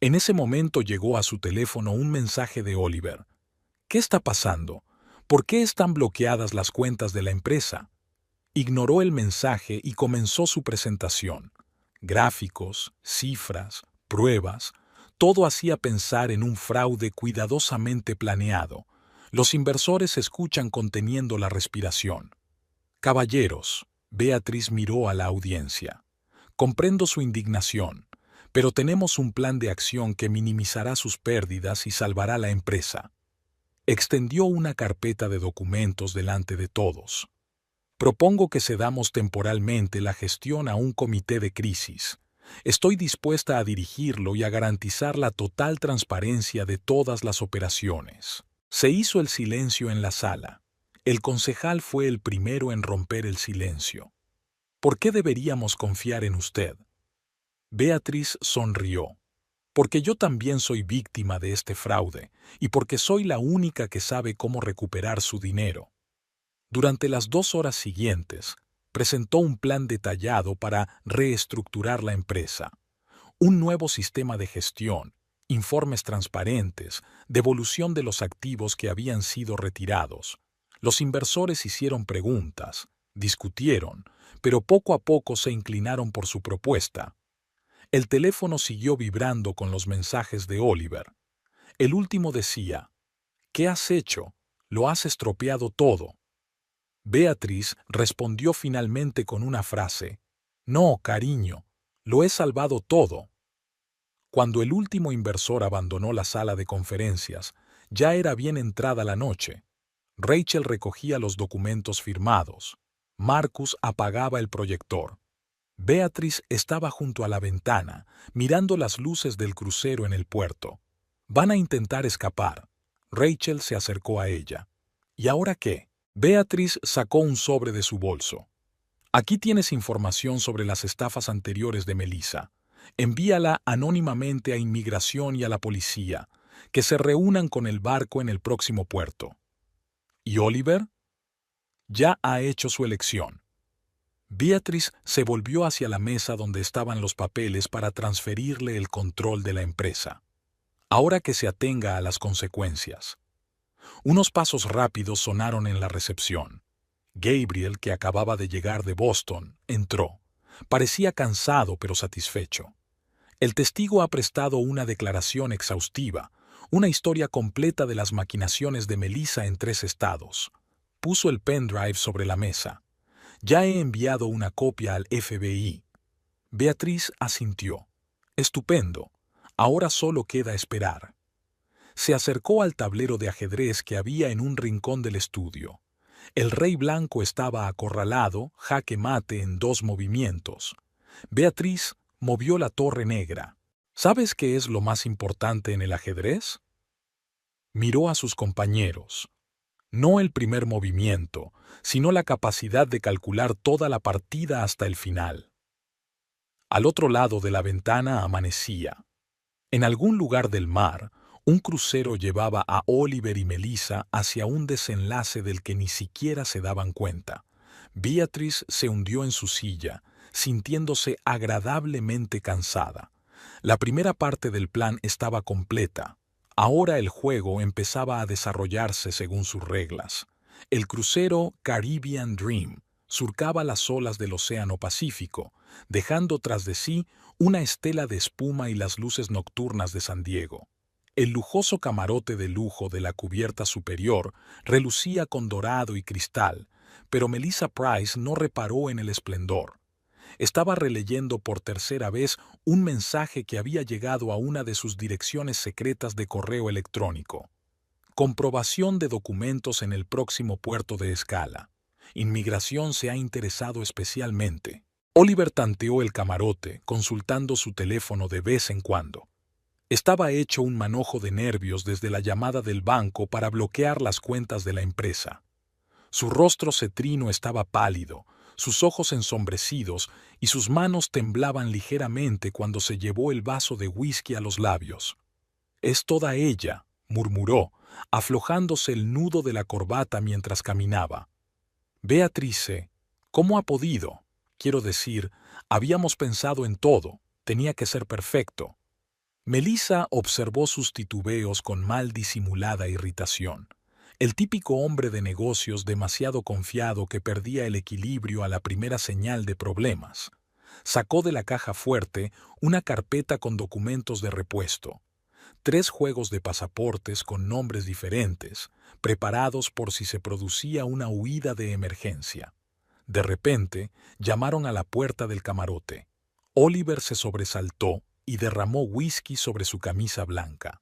En ese momento llegó a su teléfono un mensaje de Oliver. ¿Qué está pasando? ¿Por qué están bloqueadas las cuentas de la empresa? Ignoró el mensaje y comenzó su presentación. Gráficos, cifras, pruebas, todo hacía pensar en un fraude cuidadosamente planeado. Los inversores escuchan conteniendo la respiración. Caballeros, Beatriz miró a la audiencia. Comprendo su indignación, pero tenemos un plan de acción que minimizará sus pérdidas y salvará la empresa. Extendió una carpeta de documentos delante de todos. Propongo que cedamos temporalmente la gestión a un comité de crisis. Estoy dispuesta a dirigirlo y a garantizar la total transparencia de todas las operaciones. Se hizo el silencio en la sala. El concejal fue el primero en romper el silencio. ¿Por qué deberíamos confiar en usted? Beatriz sonrió. Porque yo también soy víctima de este fraude y porque soy la única que sabe cómo recuperar su dinero. Durante las 2 horas siguientes, presentó un plan detallado para reestructurar la empresa. Un nuevo sistema de gestión, informes transparentes, devolución de los activos que habían sido retirados. Los inversores hicieron preguntas, discutieron, pero poco a poco se inclinaron por su propuesta. El teléfono siguió vibrando con los mensajes de Oliver. El último decía: «¿Qué has hecho? Lo has estropeado todo». Beatriz respondió finalmente con una frase: «No, cariño, lo he salvado todo». Cuando el último inversor abandonó la sala de conferencias, ya era bien entrada la noche. Rachel recogía los documentos firmados. Marcus apagaba el proyector. Beatriz estaba junto a la ventana, mirando las luces del crucero en el puerto. Van a intentar escapar. Rachel se acercó a ella. ¿Y ahora qué? Beatriz sacó un sobre de su bolso. Aquí tienes información sobre las estafas anteriores de Melissa. Envíala anónimamente a Inmigración y a la policía, que se reúnan con el barco en el próximo puerto. ¿Y Oliver? Ya ha hecho su elección. Beatriz se volvió hacia la mesa donde estaban los papeles para transferirle el control de la empresa. Ahora que se atenga a las consecuencias. Unos pasos rápidos sonaron en la recepción. Gabriel, que acababa de llegar de Boston, entró. Parecía cansado pero satisfecho. El testigo ha prestado una declaración exhaustiva, una historia completa de las maquinaciones de Melissa en 3 estados. Puso el pendrive sobre la mesa. Ya he enviado una copia al FBI. Beatriz asintió. Estupendo. Ahora solo queda esperar. Se acercó al tablero de ajedrez que había en un rincón del estudio. El rey blanco estaba acorralado, jaque mate en 2 movimientos. Beatriz movió la torre negra. ¿Sabes qué es lo más importante en el ajedrez? Miró a sus compañeros. No el primer movimiento, sino la capacidad de calcular toda la partida hasta el final. Al otro lado de la ventana amanecía. En algún lugar del mar, un crucero llevaba a Oliver y Melissa hacia un desenlace del que ni siquiera se daban cuenta. Beatriz se hundió en su silla, sintiéndose agradablemente cansada. La primera parte del plan estaba completa. Ahora el juego empezaba a desarrollarse según sus reglas. El crucero Caribbean Dream surcaba las olas del Océano Pacífico, dejando tras de sí una estela de espuma y las luces nocturnas de San Diego. El lujoso camarote de lujo de la cubierta superior relucía con dorado y cristal, pero Melissa Price no reparó en el esplendor. Estaba releyendo por tercera vez un mensaje que había llegado a una de sus direcciones secretas de correo electrónico. Comprobación de documentos en el próximo puerto de escala. Inmigración se ha interesado especialmente. Oliver tanteó el camarote, consultando su teléfono de vez en cuando. Estaba hecho un manojo de nervios desde la llamada del banco para bloquear las cuentas de la empresa. Su rostro cetrino estaba pálido, sus ojos ensombrecidos y sus manos temblaban ligeramente cuando se llevó el vaso de whisky a los labios. «Es toda ella», murmuró, aflojándose el nudo de la corbata mientras caminaba. «Beatrice, ¿cómo ha podido? Quiero decir, habíamos pensado en todo, tenía que ser perfecto». Melissa observó sus titubeos con mal disimulada irritación. El típico hombre de negocios demasiado confiado que perdía el equilibrio a la primera señal de problemas. Sacó de la caja fuerte una carpeta con documentos de repuesto. 3 juegos de pasaportes con nombres diferentes, preparados por si se producía una huida de emergencia. De repente, llamaron a la puerta del camarote. Oliver se sobresaltó y derramó whisky sobre su camisa blanca.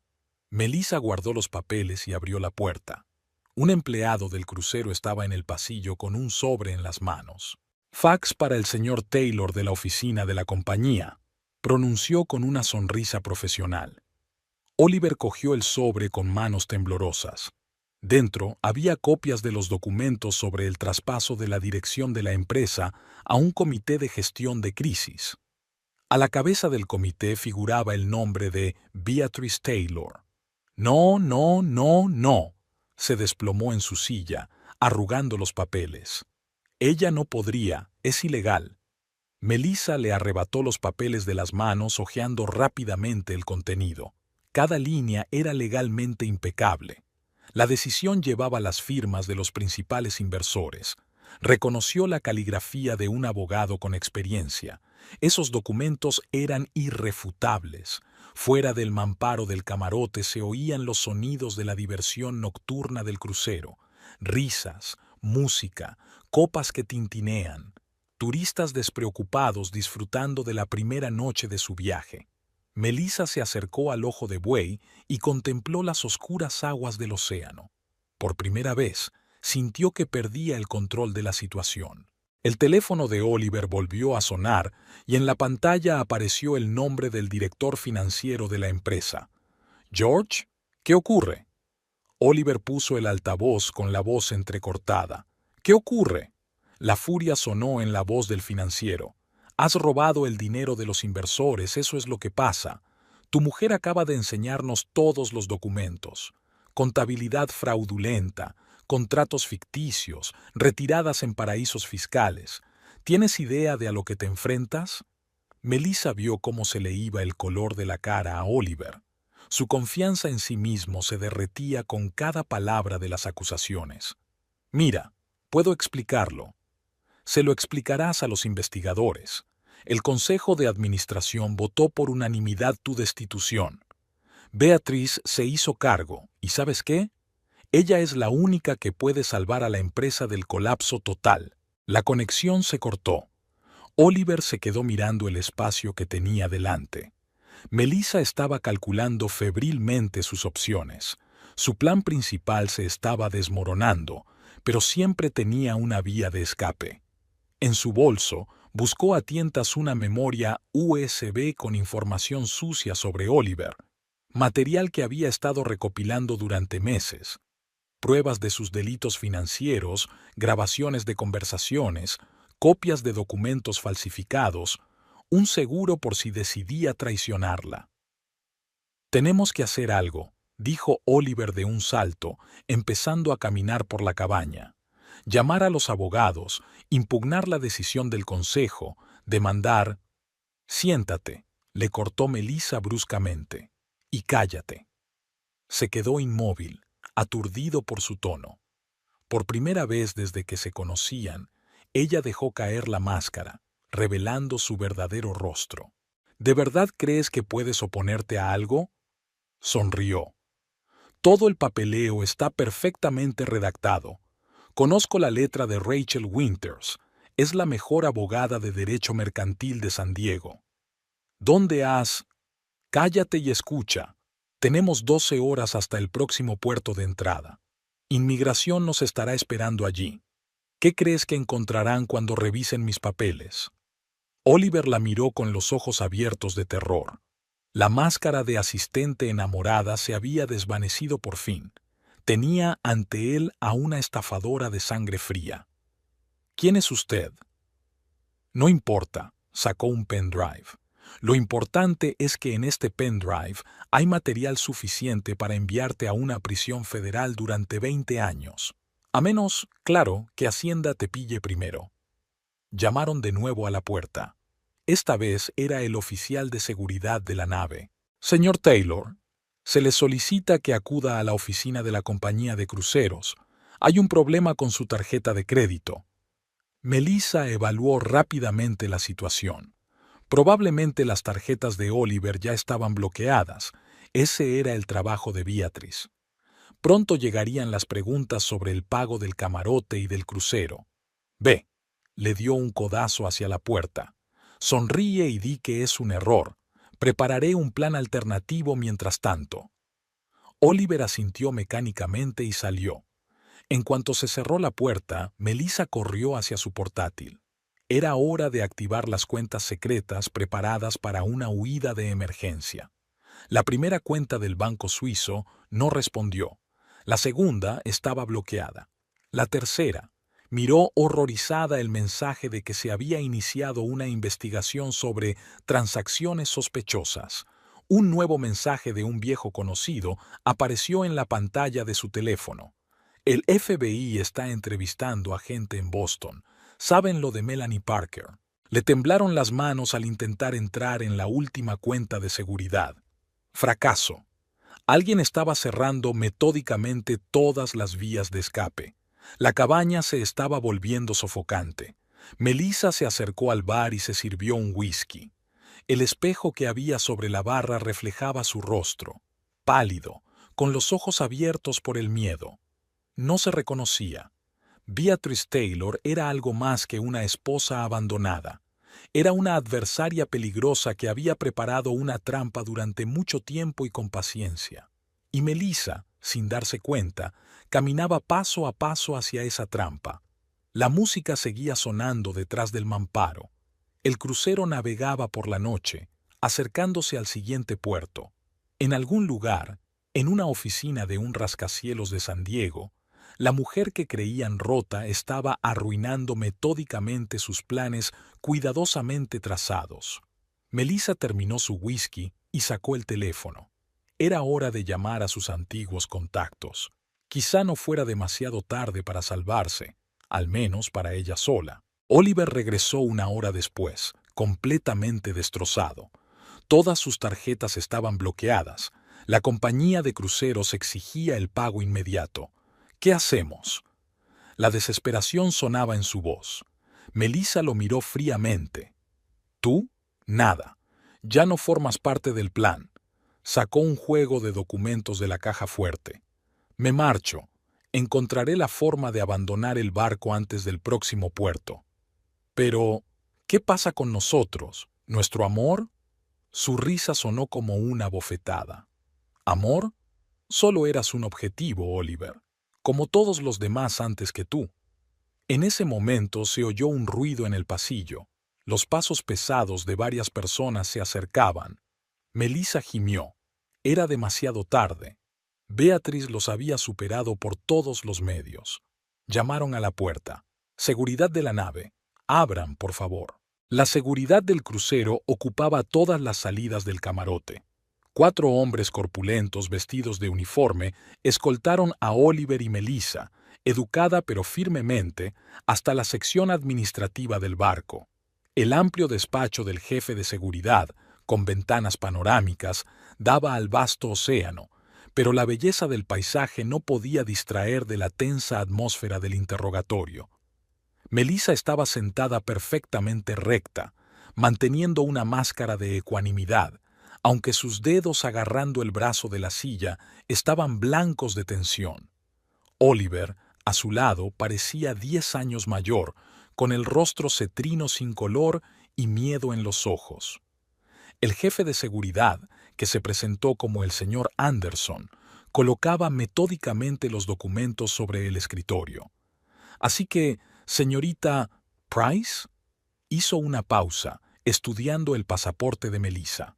Melissa guardó los papeles y abrió la puerta. Un empleado del crucero estaba en el pasillo con un sobre en las manos. «Fax para el señor Taylor de la oficina de la compañía», pronunció con una sonrisa profesional. Oliver cogió el sobre con manos temblorosas. Dentro había copias de los documentos sobre el traspaso de la dirección de la empresa a un comité de gestión de crisis. A la cabeza del comité figuraba el nombre de Beatrice Taylor. «No, no, no, no», se desplomó en su silla, arrugando los papeles. «Ella no podría, es ilegal». Melissa le arrebató los papeles de las manos hojeando rápidamente el contenido. Cada línea era legalmente impecable. La decisión llevaba las firmas de los principales inversores. Reconoció la caligrafía de un abogado con experiencia. Esos documentos eran irrefutables. Fuera del mamparo del camarote se oían los sonidos de la diversión nocturna del crucero. Risas, música, copas que tintinean. Turistas despreocupados disfrutando de la primera noche de su viaje. Melissa se acercó al ojo de buey y contempló las oscuras aguas del océano. Por primera vez, sintió que perdía el control de la situación. El teléfono de Oliver volvió a sonar y en la pantalla apareció el nombre del director financiero de la empresa. «George, ¿qué ocurre?» Oliver puso el altavoz con la voz entrecortada. «¿Qué ocurre?» La furia sonó en la voz del financiero. «Has robado el dinero de los inversores, eso es lo que pasa. Tu mujer acaba de enseñarnos todos los documentos. Contabilidad fraudulenta, contratos ficticios, retiradas en paraísos fiscales. ¿Tienes idea de a lo que te enfrentas?» Melissa vio cómo se le iba el color de la cara a Oliver. Su confianza en sí mismo se derretía con cada palabra de las acusaciones. «Mira, puedo explicarlo. Se lo explicarás a los investigadores. El Consejo de Administración votó por unanimidad tu destitución. Beatriz se hizo cargo, ¿y sabes qué? Ella es la única que puede salvar a la empresa del colapso total». La conexión se cortó. Oliver se quedó mirando el espacio que tenía delante. Melissa estaba calculando febrilmente sus opciones. Su plan principal se estaba desmoronando, pero siempre tenía una vía de escape. En su bolso, buscó a tientas una memoria USB con información sucia sobre Oliver, material que había estado recopilando durante meses. Pruebas de sus delitos financieros, grabaciones de conversaciones, copias de documentos falsificados, un seguro por si decidía traicionarla. «Tenemos que hacer algo», dijo Oliver de un salto, empezando a caminar por la cabaña. «Llamar a los abogados, impugnar la decisión del consejo, demandar...» «Siéntate», le cortó Melissa bruscamente, «y cállate». Se quedó inmóvil, aturdido por su tono. Por primera vez desde que se conocían, ella dejó caer la máscara, revelando su verdadero rostro. «¿De verdad crees que puedes oponerte a algo?» Sonrió. «Todo el papeleo está perfectamente redactado. Conozco la letra de Rachel Winters. Es la mejor abogada de derecho mercantil de San Diego. ¿Dónde has...?» «Cállate y escucha. Tenemos 12 horas hasta el próximo puerto de entrada. Inmigración nos estará esperando allí. ¿Qué crees que encontrarán cuando revisen mis papeles?» Oliver la miró con los ojos abiertos de terror. La máscara de asistente enamorada se había desvanecido por fin. Tenía ante él a una estafadora de sangre fría. «¿Quién es usted?» «No importa», sacó un pendrive. «Lo importante es que en este pendrive hay material suficiente para enviarte a una prisión federal durante 20 años. A menos, claro, que Hacienda te pille primero». Llamaron de nuevo a la puerta. Esta vez era el oficial de seguridad de la nave. «Señor Taylor, se le solicita que acuda a la oficina de la compañía de cruceros. Hay un problema con su tarjeta de crédito». Melissa evaluó rápidamente la situación. Probablemente las tarjetas de Oliver ya estaban bloqueadas. Ese era el trabajo de Beatriz. Pronto llegarían las preguntas sobre el pago del camarote y del crucero. «Ve», le dio un codazo hacia la puerta. «Sonríe y di que es un error. Prepararé un plan alternativo mientras tanto». Oliver asintió mecánicamente y salió. En cuanto se cerró la puerta, Melissa corrió hacia su portátil. Era hora de activar las cuentas secretas preparadas para una huida de emergencia. La primera cuenta del banco suizo no respondió. La segunda estaba bloqueada. La tercera miró horrorizada el mensaje de que se había iniciado una investigación sobre transacciones sospechosas. Un nuevo mensaje de un viejo conocido apareció en la pantalla de su teléfono. «El FBI está entrevistando a gente en Boston. Saben lo de Melanie Parker». Le temblaron las manos al intentar entrar en la última cuenta de seguridad. Fracaso. Alguien estaba cerrando metódicamente todas las vías de escape. La cabaña se estaba volviendo sofocante. Melissa se acercó al bar y se sirvió un whisky. El espejo que había sobre la barra reflejaba su rostro, pálido, con los ojos abiertos por el miedo. No se reconocía. Beatrice Taylor era algo más que una esposa abandonada. Era una adversaria peligrosa que había preparado una trampa durante mucho tiempo y con paciencia. Y Melissa, sin darse cuenta, caminaba paso a paso hacia esa trampa. La música seguía sonando detrás del mamparo. El crucero navegaba por la noche, acercándose al siguiente puerto. En algún lugar, en una oficina de un rascacielos de San Diego, la mujer que creían rota estaba arruinando metódicamente sus planes cuidadosamente trazados. Melissa terminó su whisky y sacó el teléfono. Era hora de llamar a sus antiguos contactos. Quizá no fuera demasiado tarde para salvarse, al menos para ella sola. Oliver regresó una hora después, completamente destrozado. Todas sus tarjetas estaban bloqueadas. La compañía de cruceros exigía el pago inmediato. ¿Qué hacemos? La desesperación sonaba en su voz. Melissa lo miró fríamente. ¿Tú? Nada. Ya no formas parte del plan. Sacó un juego de documentos de la caja fuerte. Me marcho. Encontraré la forma de abandonar el barco antes del próximo puerto. Pero, ¿qué pasa con nosotros? ¿Nuestro amor? Su risa sonó como una bofetada. ¿Amor? Solo eras un objetivo, Oliver, como todos los demás antes que tú. En ese momento se oyó un ruido en el pasillo. Los pasos pesados de varias personas se acercaban. Melissa gimió. Era demasiado tarde. Beatrice los había superado por todos los medios. Llamaron a la puerta. Seguridad de la nave. Abran, por favor. La seguridad del crucero ocupaba todas las salidas del camarote. 4 hombres corpulentos vestidos de uniforme escoltaron a Oliver y Melissa, educada pero firmemente, hasta la sección administrativa del barco. El amplio despacho del jefe de seguridad, con ventanas panorámicas, daba al vasto océano, pero la belleza del paisaje no podía distraer de la tensa atmósfera del interrogatorio. Melissa estaba sentada perfectamente recta, manteniendo una máscara de ecuanimidad, aunque sus dedos agarrando el brazo de la silla estaban blancos de tensión. Oliver, a su lado, parecía 10 años mayor, con el rostro cetrino sin color y miedo en los ojos. El jefe de seguridad, que se presentó como el señor Anderson, colocaba metódicamente los documentos sobre el escritorio. Así que, señorita Price, hizo una pausa, estudiando el pasaporte de Melissa.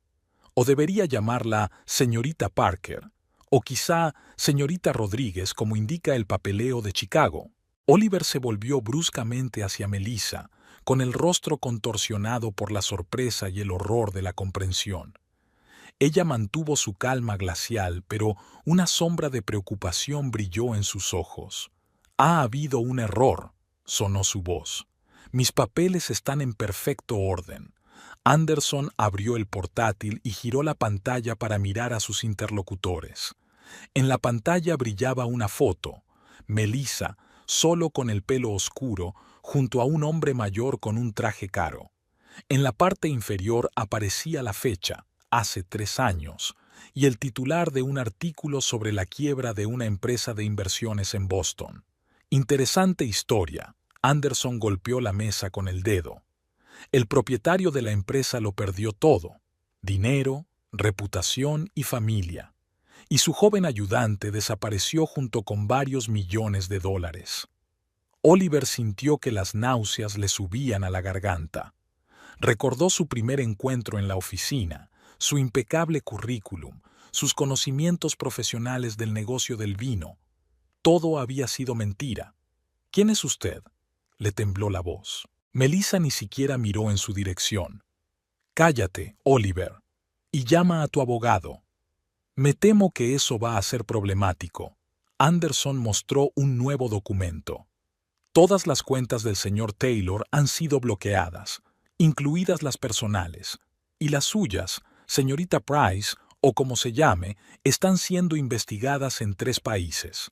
O debería llamarla señorita Parker, o quizá señorita Rodríguez, como indica el papeleo de Chicago. Oliver se volvió bruscamente hacia Melissa, con el rostro contorsionado por la sorpresa y el horror de la comprensión. Ella mantuvo su calma glacial, pero una sombra de preocupación brilló en sus ojos. «Ha habido un error», sonó su voz. «Mis papeles están en perfecto orden». Anderson abrió el portátil y giró la pantalla para mirar a sus interlocutores. En la pantalla brillaba una foto. Melissa, solo con el pelo oscuro, junto a un hombre mayor con un traje caro. En la parte inferior aparecía la fecha, hace 3 años, y el titular de un artículo sobre la quiebra de una empresa de inversiones en Boston. Interesante historia. Anderson golpeó la mesa con el dedo. El propietario de la empresa lo perdió todo: dinero, reputación y familia. Y su joven ayudante desapareció junto con varios millones de dólares. Oliver sintió que las náuseas le subían a la garganta. Recordó su primer encuentro en la oficina, su impecable currículum, sus conocimientos profesionales del negocio del vino. Todo había sido mentira. «¿Quién es usted?», le tembló la voz. Melissa ni siquiera miró en su dirección. «Cállate, Oliver, y llama a tu abogado». «Me temo que eso va a ser problemático». Anderson mostró un nuevo documento. «Todas las cuentas del señor Taylor han sido bloqueadas, incluidas las personales, y las suyas, señorita Price, o como se llame, están siendo investigadas en 3 países.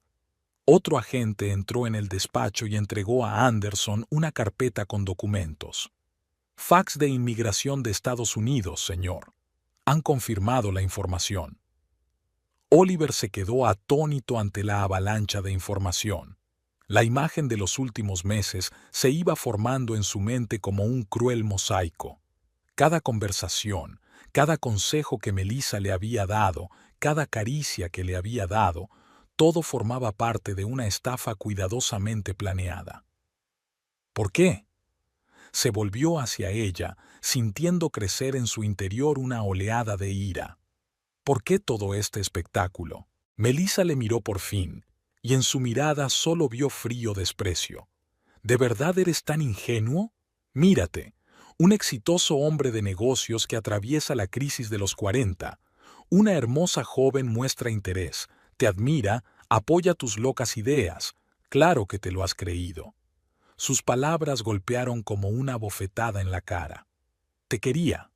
Otro agente entró en el despacho y entregó a Anderson una carpeta con documentos. Fax de Inmigración de Estados Unidos, señor. Han confirmado la información. Oliver se quedó atónito ante la avalancha de información. La imagen de los últimos meses se iba formando en su mente como un cruel mosaico. Cada conversación, cada consejo que Melissa le había dado, cada caricia que le había dado, todo formaba parte de una estafa cuidadosamente planeada. ¿Por qué? Se volvió hacia ella, sintiendo crecer en su interior una oleada de ira. ¿Por qué todo este espectáculo? Melissa le miró por fin, y en su mirada solo vio frío desprecio. ¿De verdad eres tan ingenuo? Mírate, un exitoso hombre de negocios que atraviesa la crisis de los 40. Una hermosa joven muestra interés, te admira, apoya tus locas ideas. Claro que te lo has creído. Sus palabras golpearon como una bofetada en la cara. Te quería.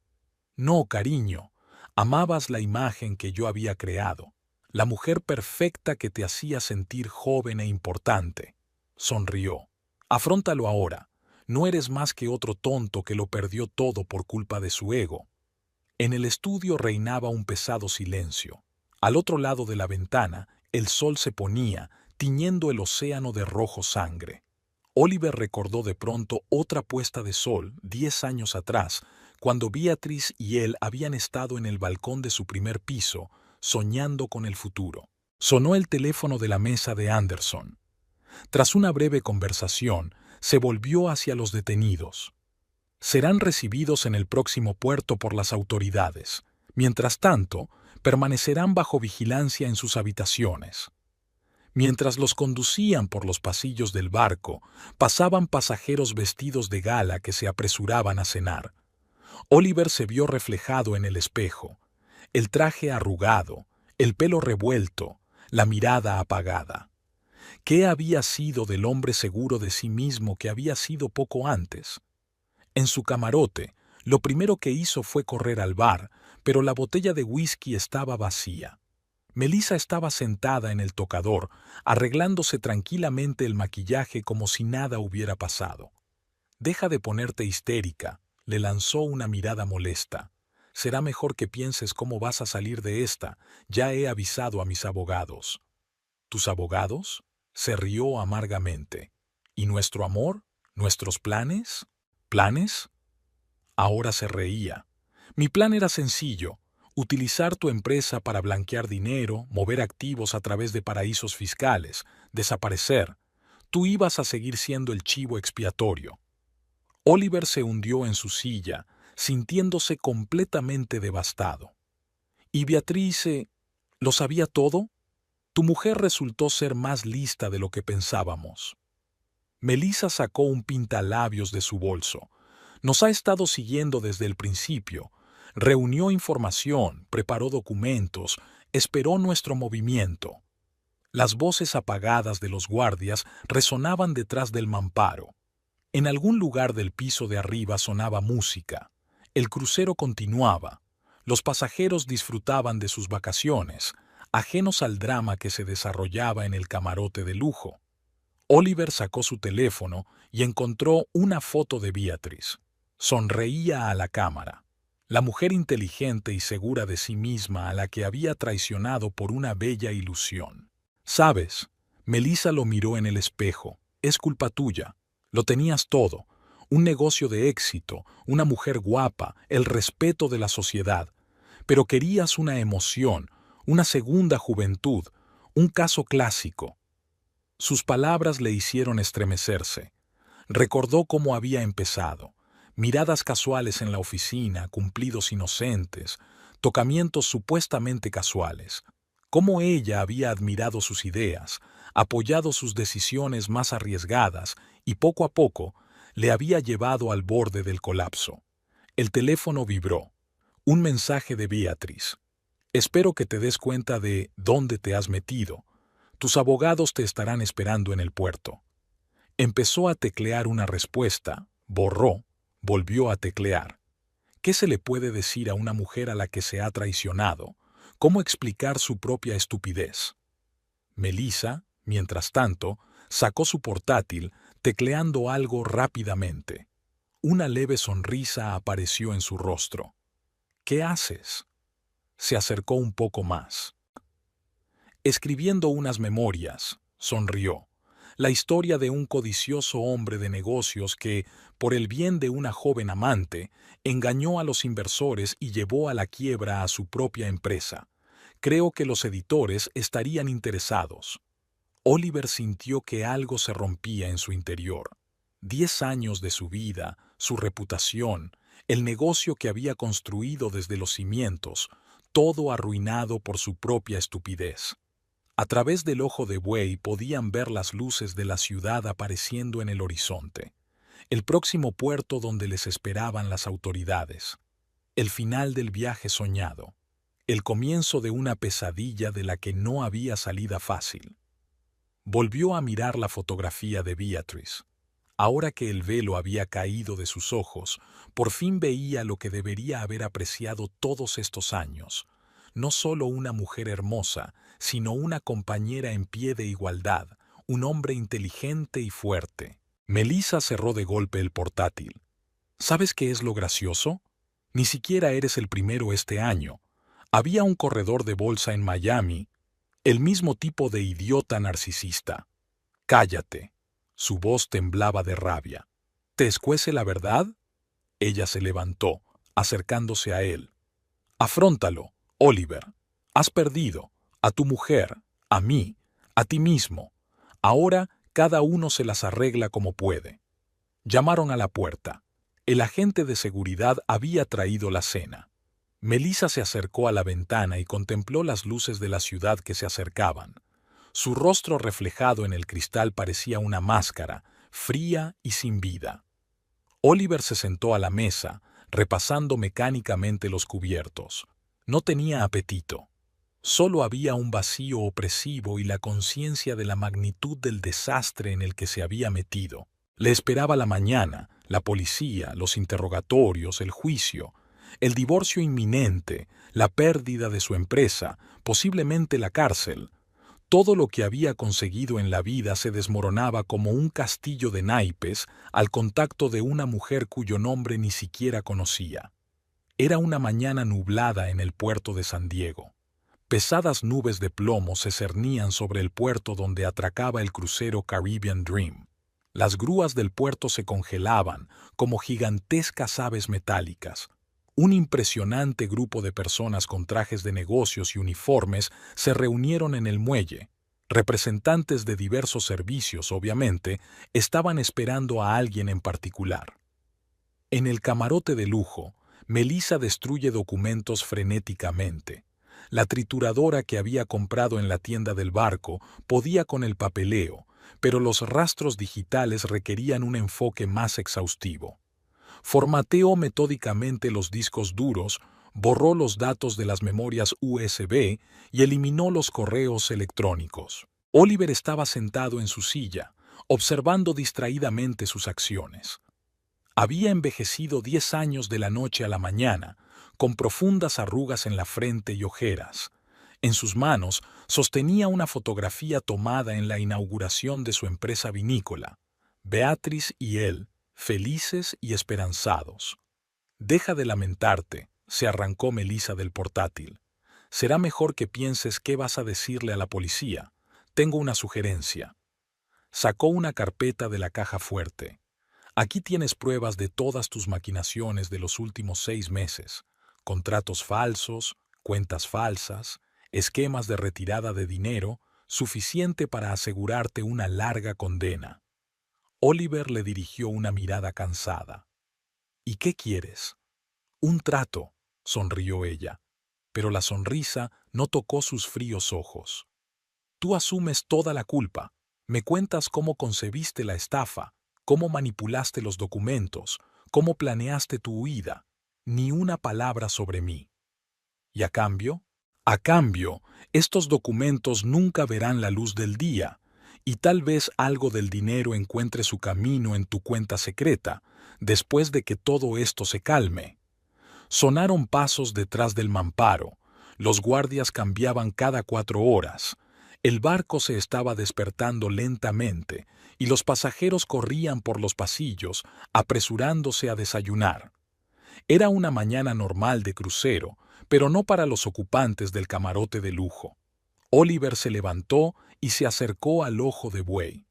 No, cariño. Amabas la imagen que yo había creado, la mujer perfecta que te hacía sentir joven e importante. Sonrió. Afróntalo ahora. No eres más que otro tonto que lo perdió todo por culpa de su ego. En el estudio reinaba un pesado silencio. Al otro lado de la ventana, el sol se ponía, tiñendo el océano de rojo sangre. Oliver recordó de pronto otra puesta de sol, 10 años atrás, cuando Beatrice y él habían estado en el balcón de su primer piso, soñando con el futuro. Sonó el teléfono de la mesa de Anderson. Tras una breve conversación, se volvió hacia los detenidos. Serán recibidos en el próximo puerto por las autoridades. Mientras tanto, permanecerán bajo vigilancia en sus habitaciones. Mientras los conducían por los pasillos del barco, pasaban pasajeros vestidos de gala que se apresuraban a cenar. Oliver se vio reflejado en el espejo, el traje arrugado, el pelo revuelto, la mirada apagada. ¿Qué había sido del hombre seguro de sí mismo que había sido poco antes? En su camarote, lo primero que hizo fue correr al bar, pero la botella de whisky estaba vacía. Melissa estaba sentada en el tocador, arreglándose tranquilamente el maquillaje como si nada hubiera pasado. «Deja de ponerte histérica», le lanzó una mirada molesta. «Será mejor que pienses cómo vas a salir de esta. Ya he avisado a mis abogados». «¿Tus abogados?», se rió amargamente. «¿Y nuestro amor? ¿Nuestros planes?» «¿Planes?». Ahora se reía. «Mi plan era sencillo. Utilizar tu empresa para blanquear dinero, mover activos a través de paraísos fiscales, desaparecer. Tú ibas a seguir siendo el chivo expiatorio». Oliver se hundió en su silla, sintiéndose completamente devastado. «¿Y Beatrice lo sabía todo? Tu mujer resultó ser más lista de lo que pensábamos». Melissa sacó un pintalabios de su bolso. «Nos ha estado siguiendo desde el principio. Reunió información, preparó documentos, esperó nuestro movimiento». Las voces apagadas de los guardias resonaban detrás del mamparo. En algún lugar del piso de arriba sonaba música. El crucero continuaba. Los pasajeros disfrutaban de sus vacaciones, ajenos al drama que se desarrollaba en el camarote de lujo. Oliver sacó su teléfono y encontró una foto de Beatrice. Sonreía a la cámara. La mujer inteligente y segura de sí misma a la que había traicionado por una bella ilusión. «¿Sabes?», Melissa lo miró en el espejo. «Es culpa tuya. Lo tenías todo. Un negocio de éxito, una mujer guapa, el respeto de la sociedad. Pero querías una emoción, una segunda juventud, un caso clásico». Sus palabras le hicieron estremecerse. Recordó cómo había empezado. Miradas casuales en la oficina, cumplidos inocentes, tocamientos supuestamente casuales. Cómo ella había admirado sus ideas, apoyado sus decisiones más arriesgadas y poco a poco le había llevado al borde del colapso. El teléfono vibró. Un mensaje de Beatrice. «Espero que te des cuenta de dónde te has metido. Tus abogados te estarán esperando en el puerto». Empezó a teclear una respuesta, borró, volvió a teclear. ¿Qué se le puede decir a una mujer a la que se ha traicionado? cómo explicar su propia estupidez. Melissa, mientras tanto, sacó su portátil, tecleando algo rápidamente. Una leve sonrisa apareció en su rostro. ¿Qué haces? Se acercó un poco más. Escribiendo unas memorias, sonrió. La historia de un codicioso hombre de negocios que, por el bien de una joven amante, engañó a los inversores y llevó a la quiebra a su propia empresa. Creo que los editores estarían interesados. Oliver sintió que algo se rompía en su interior. 10 años de su vida, su reputación, el negocio que había construido desde los cimientos, todo arruinado por su propia estupidez. A través del ojo de buey podían ver las luces de la ciudad apareciendo en el horizonte. El próximo puerto donde les esperaban las autoridades. El final del viaje soñado. El comienzo de una pesadilla de la que no había salida fácil. Volvió a mirar la fotografía de Beatrice. Ahora que el velo había caído de sus ojos, por fin veía lo que debería haber apreciado todos estos años. No solo una mujer hermosa, sino una compañera en pie de igualdad, un hombre inteligente y fuerte. Melissa cerró de golpe el portátil. ¿Sabes qué es lo gracioso? Ni siquiera eres el primero este año. Había un corredor de bolsa en Miami, el mismo tipo de idiota narcisista. Cállate. Su voz temblaba de rabia. ¿Te escuece la verdad? Ella se levantó, acercándose a él. Afróntalo, Oliver. Has perdido. A tu mujer, a mí, a ti mismo. Ahora cada uno se las arregla como puede. Llamaron a la puerta. El agente de seguridad había traído la cena. Melissa se acercó a la ventana y contempló las luces de la ciudad que se acercaban. Su rostro reflejado en el cristal parecía una máscara, fría y sin vida. Oliver se sentó a la mesa, repasando mecánicamente los cubiertos. No tenía apetito. Solo había un vacío opresivo y la conciencia de la magnitud del desastre en el que se había metido. Le esperaba la mañana, la policía, los interrogatorios, el juicio, el divorcio inminente, la pérdida de su empresa, posiblemente la cárcel. Todo lo que había conseguido en la vida se desmoronaba como un castillo de naipes al contacto de una mujer cuyo nombre ni siquiera conocía. Era una mañana nublada en el puerto de San Diego. Pesadas nubes de plomo se cernían sobre el puerto donde atracaba el crucero Caribbean Dream. Las grúas del puerto se congelaban como gigantescas aves metálicas. Un impresionante grupo de personas con trajes de negocios y uniformes se reunieron en el muelle. Representantes de diversos servicios, obviamente, estaban esperando a alguien en particular. En el camarote de lujo, Melissa destruye documentos frenéticamente. La trituradora que había comprado en la tienda del barco podía con el papeleo, pero los rastros digitales requerían un enfoque más exhaustivo. Formateó metódicamente los discos duros, borró los datos de las memorias USB y eliminó los correos electrónicos. Oliver estaba sentado en su silla, observando distraídamente sus acciones. Había envejecido 10 años de la noche a la mañana, con profundas arrugas en la frente y ojeras. En sus manos sostenía una fotografía tomada en la inauguración de su empresa vinícola. Beatrice y él, felices y esperanzados. Deja de lamentarte, se arrancó Melissa del portátil. Será mejor que pienses qué vas a decirle a la policía. Tengo una sugerencia. Sacó una carpeta de la caja fuerte. Aquí tienes pruebas de todas tus maquinaciones de los últimos 6 meses. Contratos falsos, cuentas falsas, esquemas de retirada de dinero, suficiente para asegurarte una larga condena. Oliver le dirigió una mirada cansada. ¿Y qué quieres? Un trato, sonrió ella, pero la sonrisa no tocó sus fríos ojos. Tú asumes toda la culpa. Me cuentas cómo concebiste la estafa, cómo manipulaste los documentos, cómo planeaste tu huida. Ni una palabra sobre mí. ¿Y a cambio? A cambio, estos documentos nunca verán la luz del día, y tal vez algo del dinero encuentre su camino en tu cuenta secreta, después de que todo esto se calme. Sonaron pasos detrás del mamparo. Los guardias cambiaban cada 4 horas. El barco se estaba despertando lentamente y los pasajeros corrían por los pasillos, apresurándose a desayunar. Era una mañana normal de crucero, pero no para los ocupantes del camarote de lujo. Oliver se levantó y se acercó al ojo de buey.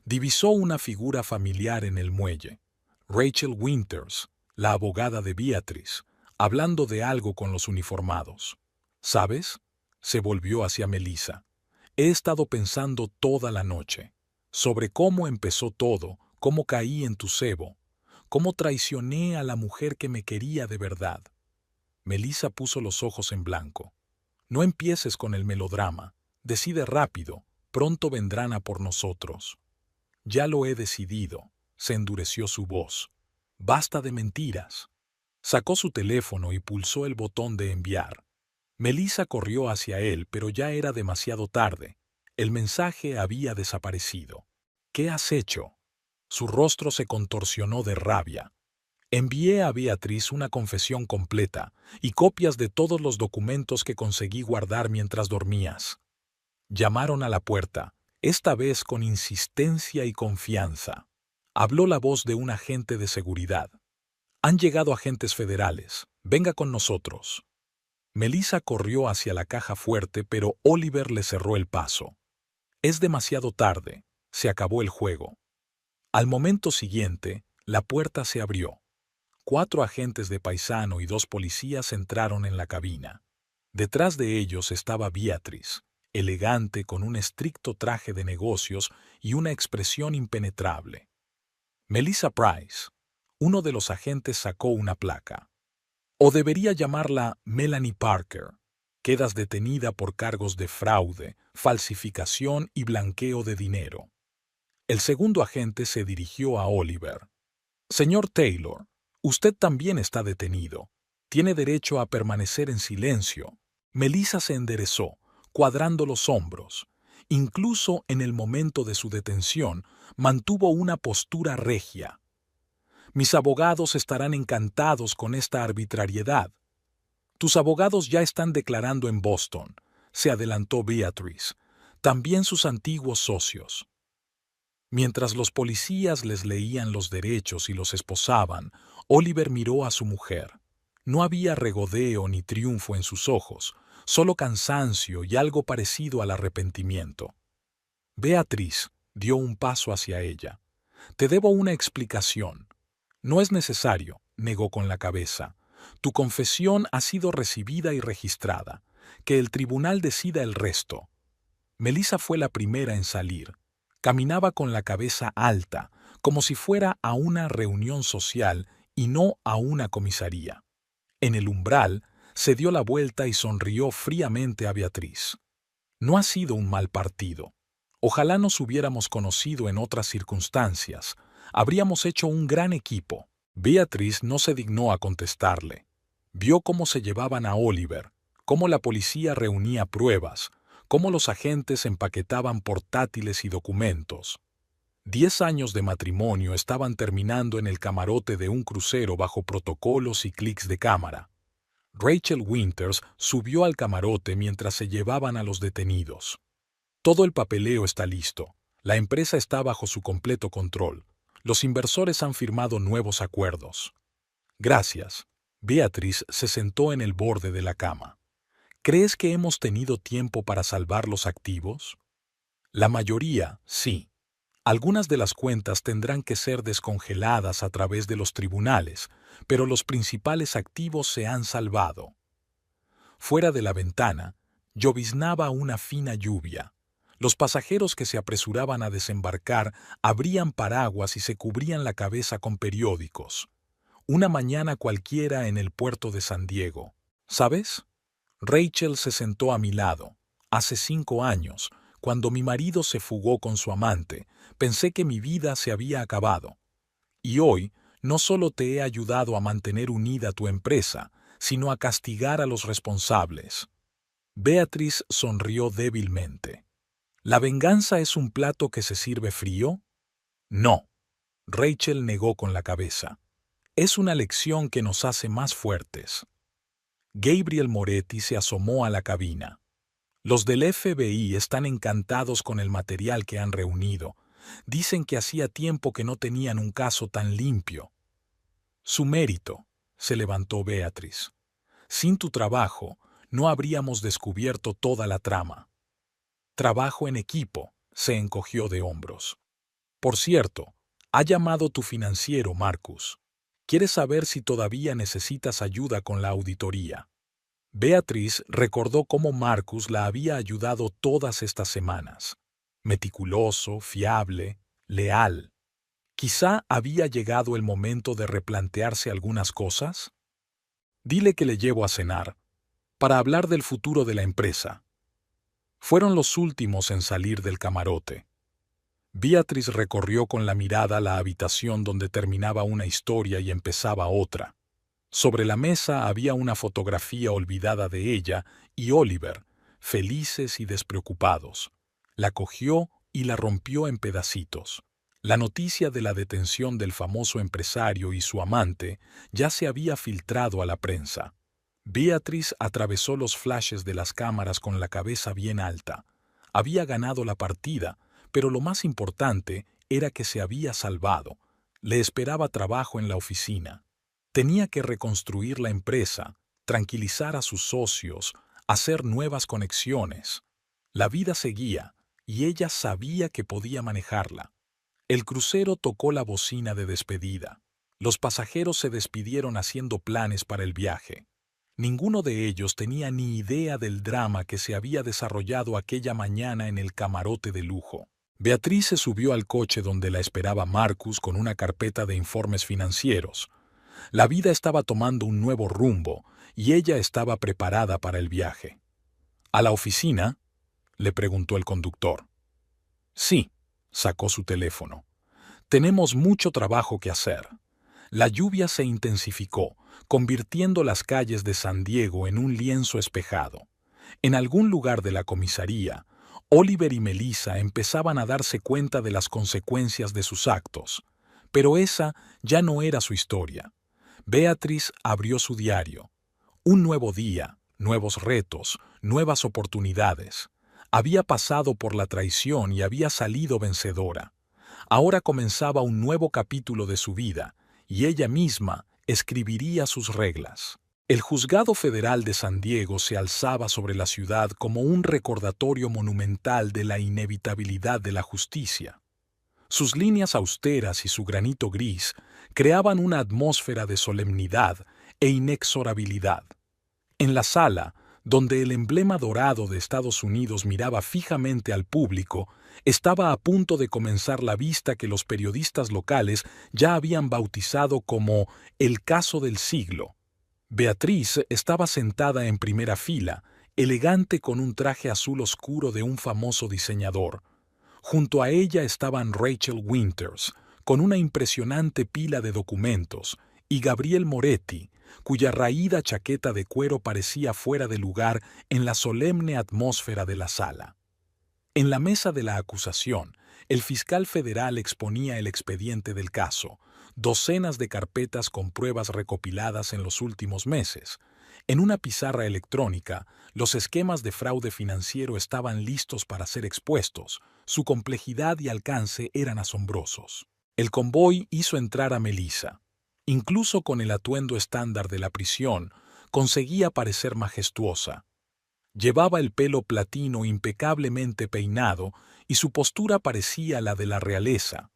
Divisó una figura familiar en el muelle. Rachel Winters, la abogada de Beatrice, hablando de algo con los uniformados. ¿Sabes? Se volvió hacia Melissa. He estado pensando toda la noche sobre cómo empezó todo, cómo caí en tu cebo, cómo traicioné a la mujer que me quería de verdad. Melissa puso los ojos en blanco. No empieces con el melodrama. Decide rápido. Pronto vendrán a por nosotros. Ya lo he decidido. Se endureció su voz. Basta de mentiras. Sacó su teléfono y pulsó el botón de enviar. Melissa corrió hacia él, pero ya era demasiado tarde. El mensaje había desaparecido. ¿Qué has hecho? Su rostro se contorsionó de rabia. Envié a Beatrice una confesión completa y copias de todos los documentos que conseguí guardar mientras dormías. Llamaron a la puerta, esta vez con insistencia y confianza. Habló la voz de un agente de seguridad. Han llegado agentes federales. Venga con nosotros. Melissa corrió hacia la caja fuerte, pero Oliver le cerró el paso. Es demasiado tarde. Se acabó el juego. Al momento siguiente, la puerta se abrió. 4 agentes de paisano y 2 policías entraron en la cabina. Detrás de ellos estaba Beatrice, elegante con un estricto traje de negocios y una expresión impenetrable. Melissa Price. Uno de los agentes sacó una placa. O debería llamarla Melanie Parker. Quedas detenida por cargos de fraude, falsificación y blanqueo de dinero. El segundo agente se dirigió a Oliver. Señor Taylor, usted también está detenido. Tiene derecho a permanecer en silencio. Melissa se enderezó, cuadrando los hombros. Incluso en el momento de su detención, mantuvo una postura regia. Mis abogados estarán encantados con esta arbitrariedad. Tus abogados ya están declarando en Boston, se adelantó Beatrice. También sus antiguos socios. Mientras los policías les leían los derechos y los esposaban, Oliver miró a su mujer. No había regodeo ni triunfo en sus ojos, solo cansancio y algo parecido al arrepentimiento. Beatrice dio un paso hacia ella. Te debo una explicación. No es necesario, negó con la cabeza. Tu confesión ha sido recibida y registrada. Que el tribunal decida el resto. Melissa fue la primera en salir. Caminaba con la cabeza alta, como si fuera a una reunión social y no a una comisaría. En el umbral, se dio la vuelta y sonrió fríamente a Beatrice. No ha sido un mal partido. Ojalá nos hubiéramos conocido en otras circunstancias. Habríamos hecho un gran equipo. Beatrice no se dignó a contestarle. Vio cómo se llevaban a Oliver, cómo la policía reunía pruebas, cómo los agentes empaquetaban portátiles y documentos. 10 años de matrimonio estaban terminando en el camarote de un crucero bajo protocolos y clics de cámara. Rachel Winters subió al camarote mientras se llevaban a los detenidos. Todo el papeleo está listo. La empresa está bajo su completo control. Los inversores han firmado nuevos acuerdos. Gracias. Beatrice se sentó en el borde de la cama. ¿Crees que hemos tenido tiempo para salvar los activos? La mayoría, sí. Algunas de las cuentas tendrán que ser descongeladas a través de los tribunales, pero los principales activos se han salvado. Fuera de la ventana, lloviznaba una fina lluvia. Los pasajeros que se apresuraban a desembarcar abrían paraguas y se cubrían la cabeza con periódicos. Una mañana cualquiera en el puerto de San Diego. ¿Sabes? Rachel se sentó a mi lado. Hace 5 años, cuando mi marido se fugó con su amante, pensé que mi vida se había acabado. Y hoy, no solo te he ayudado a mantener unida tu empresa, sino a castigar a los responsables. Beatrice sonrió débilmente. ¿La venganza es un plato que se sirve frío? No. Rachel negó con la cabeza. Es una lección que nos hace más fuertes. Gabriel Moretti se asomó a la cabina. Los del FBI están encantados con el material que han reunido. Dicen que hacía tiempo que no tenían un caso tan limpio. Su mérito, se levantó Beatriz. Sin tu trabajo, no habríamos descubierto toda la trama. Trabajo en equipo, se encogió de hombros. Por cierto, ha llamado tu financiero, Marcus. Quiere saber si todavía necesitas ayuda con la auditoría. Beatriz recordó cómo Marcus la había ayudado todas estas semanas. Meticuloso, fiable, leal. Quizá había llegado el momento de replantearse algunas cosas. Dile que le llevo a cenar, para hablar del futuro de la empresa. Fueron los últimos en salir del camarote. Beatriz recorrió con la mirada la habitación donde terminaba una historia y empezaba otra. Sobre la mesa había una fotografía olvidada de ella y Oliver, felices y despreocupados. La cogió y la rompió en pedacitos. La noticia de la detención del famoso empresario y su amante ya se había filtrado a la prensa. Beatriz atravesó los flashes de las cámaras con la cabeza bien alta. Había ganado la partida, pero lo más importante era que se había salvado. Le esperaba trabajo en la oficina. Tenía que reconstruir la empresa, tranquilizar a sus socios, hacer nuevas conexiones. La vida seguía, y ella sabía que podía manejarla. El crucero tocó la bocina de despedida. Los pasajeros se despidieron haciendo planes para el viaje. Ninguno de ellos tenía ni idea del drama que se había desarrollado aquella mañana en el camarote de lujo. Beatriz se subió al coche donde la esperaba Marcus con una carpeta de informes financieros. La vida estaba tomando un nuevo rumbo y ella estaba preparada para el viaje. ¿A la oficina?, le preguntó el conductor. Sí, sacó su teléfono. Tenemos mucho trabajo que hacer. La lluvia se intensificó, convirtiendo las calles de San Diego en un lienzo espejado. En algún lugar de la comisaría, Oliver y Melissa empezaban a darse cuenta de las consecuencias de sus actos. Pero esa ya no era su historia. Beatriz abrió su diario. Un nuevo día, nuevos retos, nuevas oportunidades. Había pasado por la traición y había salido vencedora. Ahora comenzaba un nuevo capítulo de su vida, y ella misma escribiría sus reglas. El Juzgado Federal de San Diego se alzaba sobre la ciudad como un recordatorio monumental de la inevitabilidad de la justicia. Sus líneas austeras y su granito gris creaban una atmósfera de solemnidad e inexorabilidad. En la sala, donde el emblema dorado de Estados Unidos miraba fijamente al público, estaba a punto de comenzar la vista que los periodistas locales ya habían bautizado como el caso del siglo. Beatriz estaba sentada en primera fila, elegante con un traje azul oscuro de un famoso diseñador. Junto a ella estaban Rachel Winters, con una impresionante pila de documentos, y Gabriel Moretti, cuya raída chaqueta de cuero parecía fuera de lugar en la solemne atmósfera de la sala. En la mesa de la acusación, el fiscal federal exponía el expediente del caso, docenas de carpetas con pruebas recopiladas en los últimos meses. En una pizarra electrónica, los esquemas de fraude financiero estaban listos para ser expuestos. Su complejidad y alcance eran asombrosos. El convoy hizo entrar a Melissa. Incluso con el atuendo estándar de la prisión, conseguía parecer majestuosa. Llevaba el pelo platino impecablemente peinado y su postura parecía la de la realeza.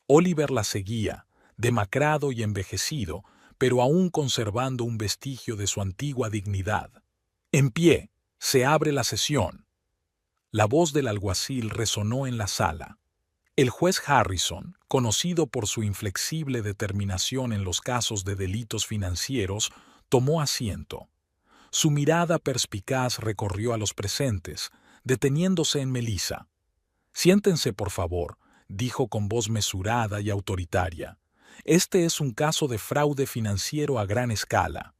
Oliver la seguía, demacrado y envejecido, pero aún conservando un vestigio de su antigua dignidad. En pie, se abre la sesión. La voz del alguacil resonó en la sala. El juez Harrison, conocido por su inflexible determinación en los casos de delitos financieros, tomó asiento. Su mirada perspicaz recorrió a los presentes, deteniéndose en Melissa. «Siéntense, por favor», dijo con voz mesurada y autoritaria. «Este es un caso de fraude financiero a gran escala».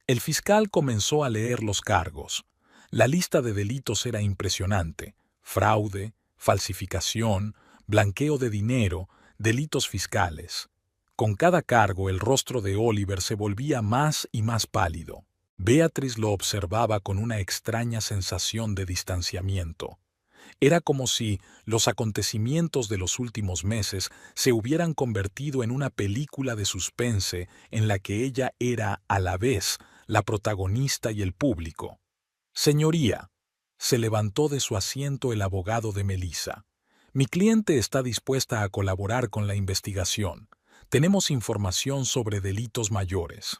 El fiscal comenzó a leer los cargos. La lista de delitos era impresionante: fraude, falsificación, blanqueo de dinero, delitos fiscales. Con cada cargo el rostro de Oliver se volvía más y más pálido. Beatriz lo observaba con una extraña sensación de distanciamiento. Era como si los acontecimientos de los últimos meses se hubieran convertido en una película de suspense en la que ella era, a la vez, la protagonista y el público. Señoría, se levantó de su asiento el abogado de Melissa. Mi cliente está dispuesta a colaborar con la investigación. Tenemos información sobre delitos mayores.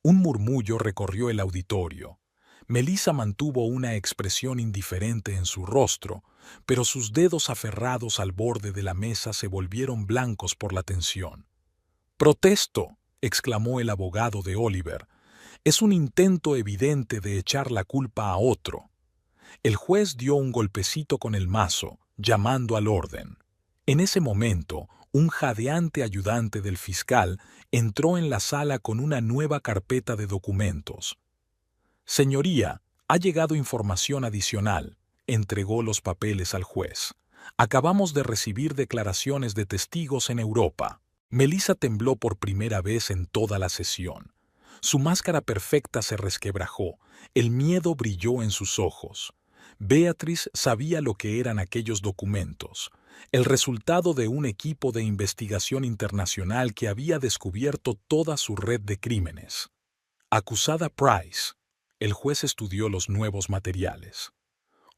Un murmullo recorrió el auditorio. Melissa mantuvo una expresión indiferente en su rostro, pero sus dedos aferrados al borde de la mesa se volvieron blancos por la tensión. «Protesto», exclamó el abogado de Oliver. «Es un intento evidente de echar la culpa a otro». El juez dio un golpecito con el mazo, llamando al orden. En ese momento, un jadeante ayudante del fiscal entró en la sala con una nueva carpeta de documentos. «Señoría, ha llegado información adicional», entregó los papeles al juez. «Acabamos de recibir declaraciones de testigos en Europa». Melissa tembló por primera vez en toda la sesión. Su máscara perfecta se resquebrajó, el miedo brilló en sus ojos. Beatriz sabía lo que eran aquellos documentos, el resultado de un equipo de investigación internacional que había descubierto toda su red de crímenes. Acusada Price. El juez estudió los nuevos materiales.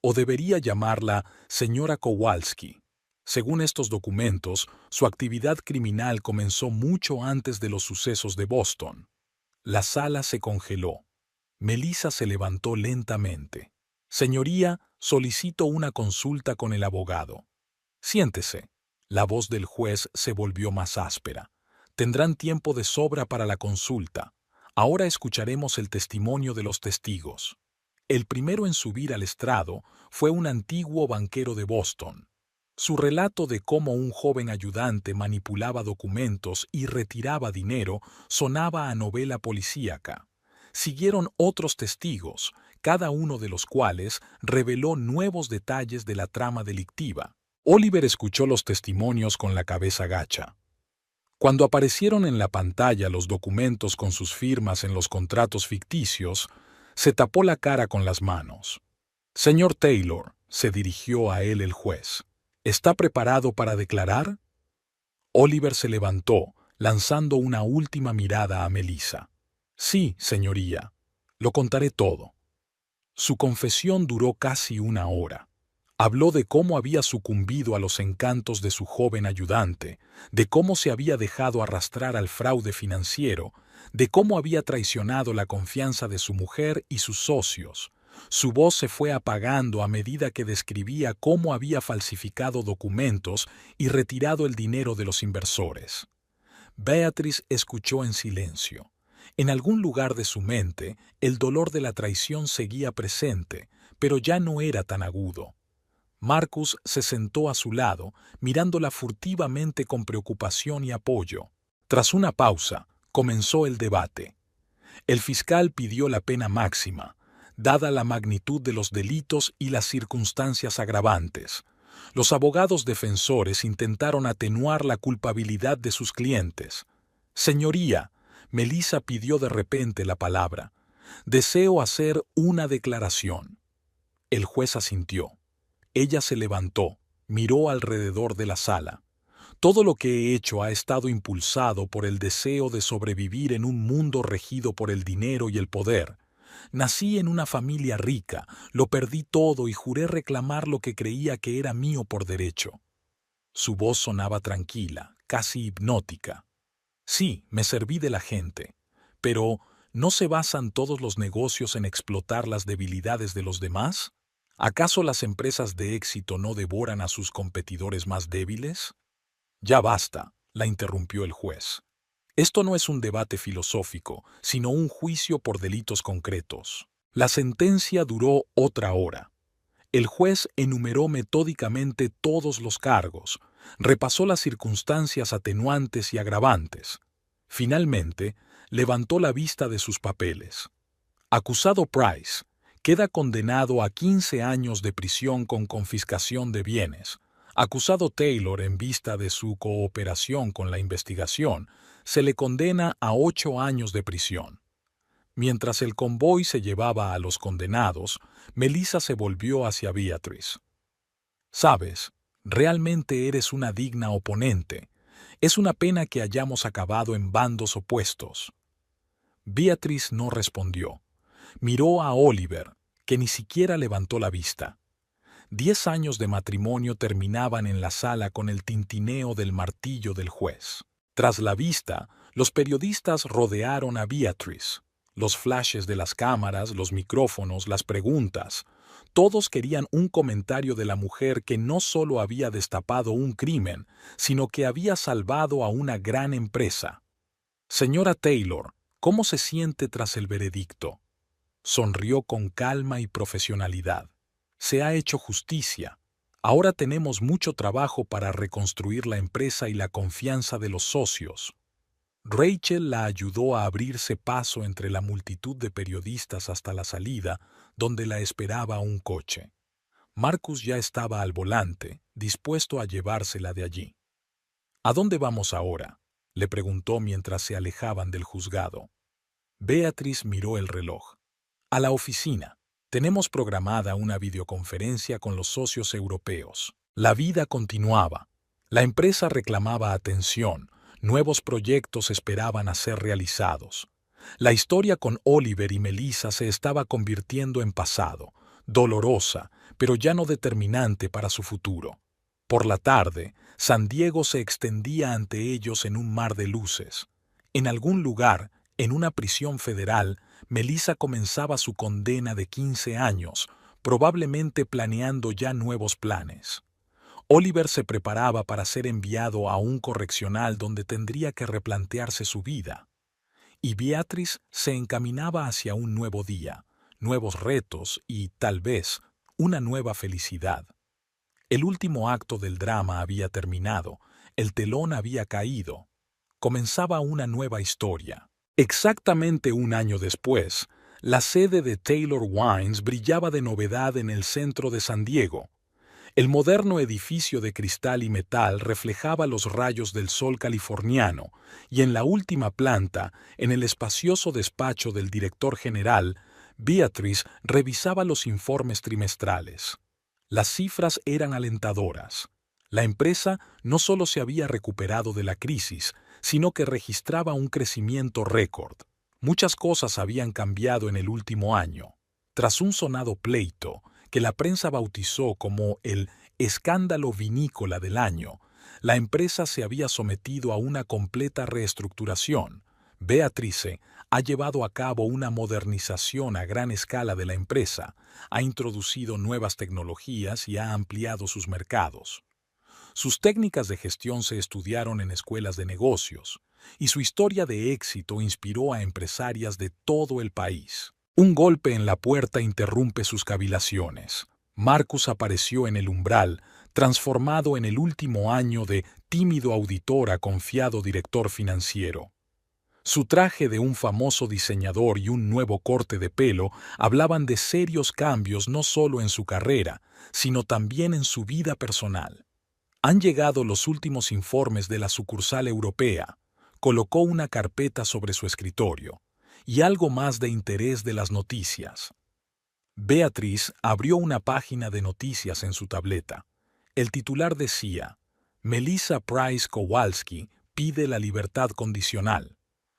O debería llamarla señora Kowalski. Según estos documentos, su actividad criminal comenzó mucho antes de los sucesos de Boston. La sala se congeló. Melissa se levantó lentamente. «Señoría, solicito una consulta con el abogado». «Siéntese». La voz del juez se volvió más áspera. «Tendrán tiempo de sobra para la consulta. Ahora escucharemos el testimonio de los testigos». El primero en subir al estrado fue un antiguo banquero de Boston. Su relato de cómo un joven ayudante manipulaba documentos y retiraba dinero sonaba a novela policíaca. Siguieron otros testigos, cada uno de los cuales reveló nuevos detalles de la trama delictiva. Oliver escuchó los testimonios con la cabeza gacha. Cuando aparecieron en la pantalla los documentos con sus firmas en los contratos ficticios, se tapó la cara con las manos. «Señor Taylor», se dirigió a él el juez, «¿está preparado para declarar?» Oliver se levantó, lanzando una última mirada a Melissa. «Sí, señoría. Lo contaré todo». Su confesión duró casi una hora. Habló de cómo había sucumbido a los encantos de su joven ayudante, de cómo se había dejado arrastrar al fraude financiero, de cómo había traicionado la confianza de su mujer y sus socios. Su voz se fue apagando a medida que describía cómo había falsificado documentos y retirado el dinero de los inversores. Beatriz escuchó en silencio. En algún lugar de su mente, el dolor de la traición seguía presente, pero ya no era tan agudo. Marcus se sentó a su lado, mirándola furtivamente con preocupación y apoyo. Tras una pausa, comenzó el debate. El fiscal pidió la pena máxima, dada la magnitud de los delitos y las circunstancias agravantes. Los abogados defensores intentaron atenuar la culpabilidad de sus clientes. «Señoría», Melissa pidió de repente la palabra, «deseo hacer una declaración». El juez asintió. Ella se levantó, miró alrededor de la sala. «Todo lo que he hecho ha estado impulsado por el deseo de sobrevivir en un mundo regido por el dinero y el poder. Nací en una familia rica, lo perdí todo y juré reclamar lo que creía que era mío por derecho». Su voz sonaba tranquila, casi hipnótica. «Sí, me serví de la gente, pero ¿no se basan todos los negocios en explotar las debilidades de los demás? ¿Acaso las empresas de éxito no devoran a sus competidores más débiles?» «Ya basta», la interrumpió el juez. «Esto no es un debate filosófico, sino un juicio por delitos concretos». La sentencia duró otra hora. El juez enumeró metódicamente todos los cargos, repasó las circunstancias atenuantes y agravantes. Finalmente, levantó la vista de sus papeles. «Acusado Price, queda condenado a 15 años de prisión con confiscación de bienes. Acusado Taylor, en vista de su cooperación con la investigación, se le condena a 8 años de prisión». Mientras el convoy se llevaba a los condenados, Melissa se volvió hacia Beatrice. «Sabes, realmente eres una digna oponente. Es una pena que hayamos acabado en bandos opuestos». Beatrice no respondió. Miró a Oliver, que ni siquiera levantó la vista. 10 años de matrimonio terminaban en la sala con el tintineo del martillo del juez. Tras la vista, los periodistas rodearon a Beatrice. Los flashes de las cámaras, los micrófonos, las preguntas. Todos querían un comentario de la mujer que no solo había destapado un crimen, sino que había salvado a una gran empresa. «Señora Taylor, ¿cómo se siente tras el veredicto?». Sonrió con calma y profesionalidad. «Se ha hecho justicia. Ahora tenemos mucho trabajo para reconstruir la empresa y la confianza de los socios». Rachel la ayudó a abrirse paso entre la multitud de periodistas hasta la salida, donde la esperaba un coche. Marcus ya estaba al volante, dispuesto a llevársela de allí. «¿A dónde vamos ahora?», le preguntó mientras se alejaban del juzgado. Beatrice miró el reloj. «A la oficina. Tenemos programada una videoconferencia con los socios europeos». La vida continuaba. La empresa reclamaba atención. Nuevos proyectos esperaban a ser realizados. La historia con Oliver y Melissa se estaba convirtiendo en pasado, dolorosa, pero ya no determinante para su futuro. Por la tarde, San Diego se extendía ante ellos en un mar de luces. En algún lugar, en una prisión federal, Melissa comenzaba su condena de 15 años, probablemente planeando ya nuevos planes. Oliver se preparaba para ser enviado a un correccional donde tendría que replantearse su vida. Y Beatrice se encaminaba hacia un nuevo día, nuevos retos y, tal vez, una nueva felicidad. El último acto del drama había terminado, el telón había caído. Comenzaba una nueva historia. Exactamente un año después, la sede de Taylor Wines brillaba de novedad en el centro de San Diego. El moderno edificio de cristal y metal reflejaba los rayos del sol californiano, y en la última planta, en el espacioso despacho del director general, Beatrice revisaba los informes trimestrales. Las cifras eran alentadoras. La empresa no solo se había recuperado de la crisis, sino que registraba un crecimiento récord. Muchas cosas habían cambiado en el último año. Tras un sonado pleito, que la prensa bautizó como el escándalo vinícola del año, la empresa se había sometido a una completa reestructuración. Beatrice ha llevado a cabo una modernización a gran escala de la empresa, ha introducido nuevas tecnologías y ha ampliado sus mercados. Sus técnicas de gestión se estudiaron en escuelas de negocios, y su historia de éxito inspiró a empresarias de todo el país. Un golpe en la puerta interrumpe sus cavilaciones. Marcus apareció en el umbral, transformado en el último año de tímido auditor a confiado director financiero. Su traje de un famoso diseñador y un nuevo corte de pelo hablaban de serios cambios no solo en su carrera, sino también en su vida personal. Han llegado los últimos informes de la sucursal europea. Colocó una carpeta sobre su escritorio. Y algo más de interés de las noticias. Beatrice abrió una página de noticias en su tableta. El titular decía: Melissa Price Kowalski pide la libertad condicional.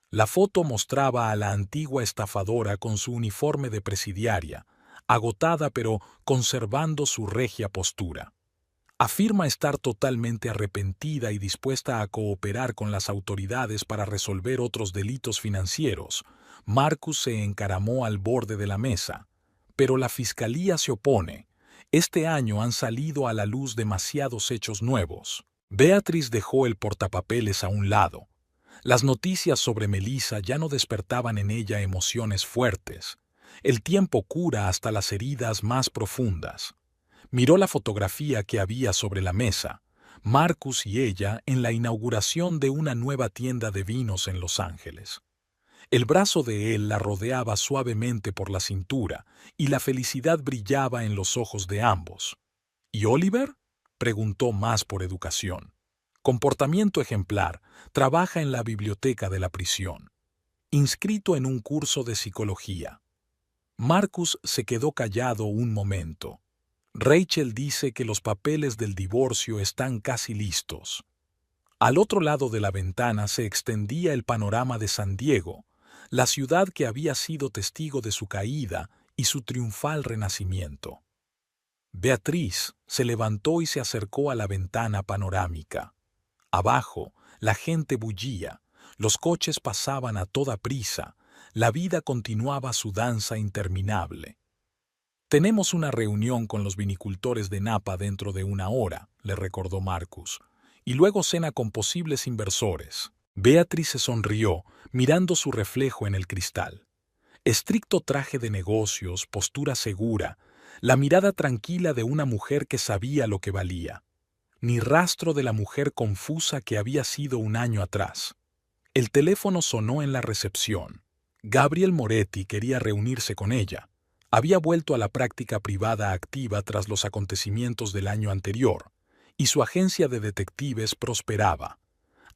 La foto mostraba a la antigua estafadora con su uniforme de presidiaria, agotada pero conservando su regia postura. Afirma estar totalmente arrepentida y dispuesta a cooperar con las autoridades para resolver otros delitos financieros. Marcus se encaramó al borde de la mesa. Pero la fiscalía se opone. Este año han salido a la luz demasiados hechos nuevos. Beatrice dejó el portapapeles a un lado. Las noticias sobre Melissa ya no despertaban en ella emociones fuertes. El tiempo cura hasta las heridas más profundas. Miró la fotografía que había sobre la mesa. Marcus y ella en la inauguración de una nueva tienda de vinos en Los Ángeles. El brazo de él la rodeaba suavemente por la cintura y la felicidad brillaba en los ojos de ambos. ¿Y Oliver?, preguntó más por educación. Comportamiento ejemplar, trabaja en la biblioteca de la prisión. inscrito en un curso de psicología. Marcus se quedó callado un momento. Rachel dice que los papeles del divorcio están casi listos. Al otro lado de la ventana se extendía el panorama de San Diego, la ciudad que había sido testigo de su caída y su triunfal renacimiento. Beatriz se levantó y se acercó a la ventana panorámica. Abajo, la gente bullía, los coches pasaban a toda prisa, la vida continuaba su danza interminable. «Tenemos una reunión con los vinicultores de Napa dentro de 1 hora», le recordó Marcus, «y luego cena con posibles inversores». Beatriz se sonrió, mirando su reflejo en el cristal. Estricto traje de negocios, postura segura, la mirada tranquila de una mujer que sabía lo que valía. Ni rastro de la mujer confusa que había sido 1 año atrás. El teléfono sonó en la recepción. Gabriel Moretti quería reunirse con ella. Había vuelto a la práctica privada activa tras los acontecimientos del año anterior, y su agencia de detectives prosperaba.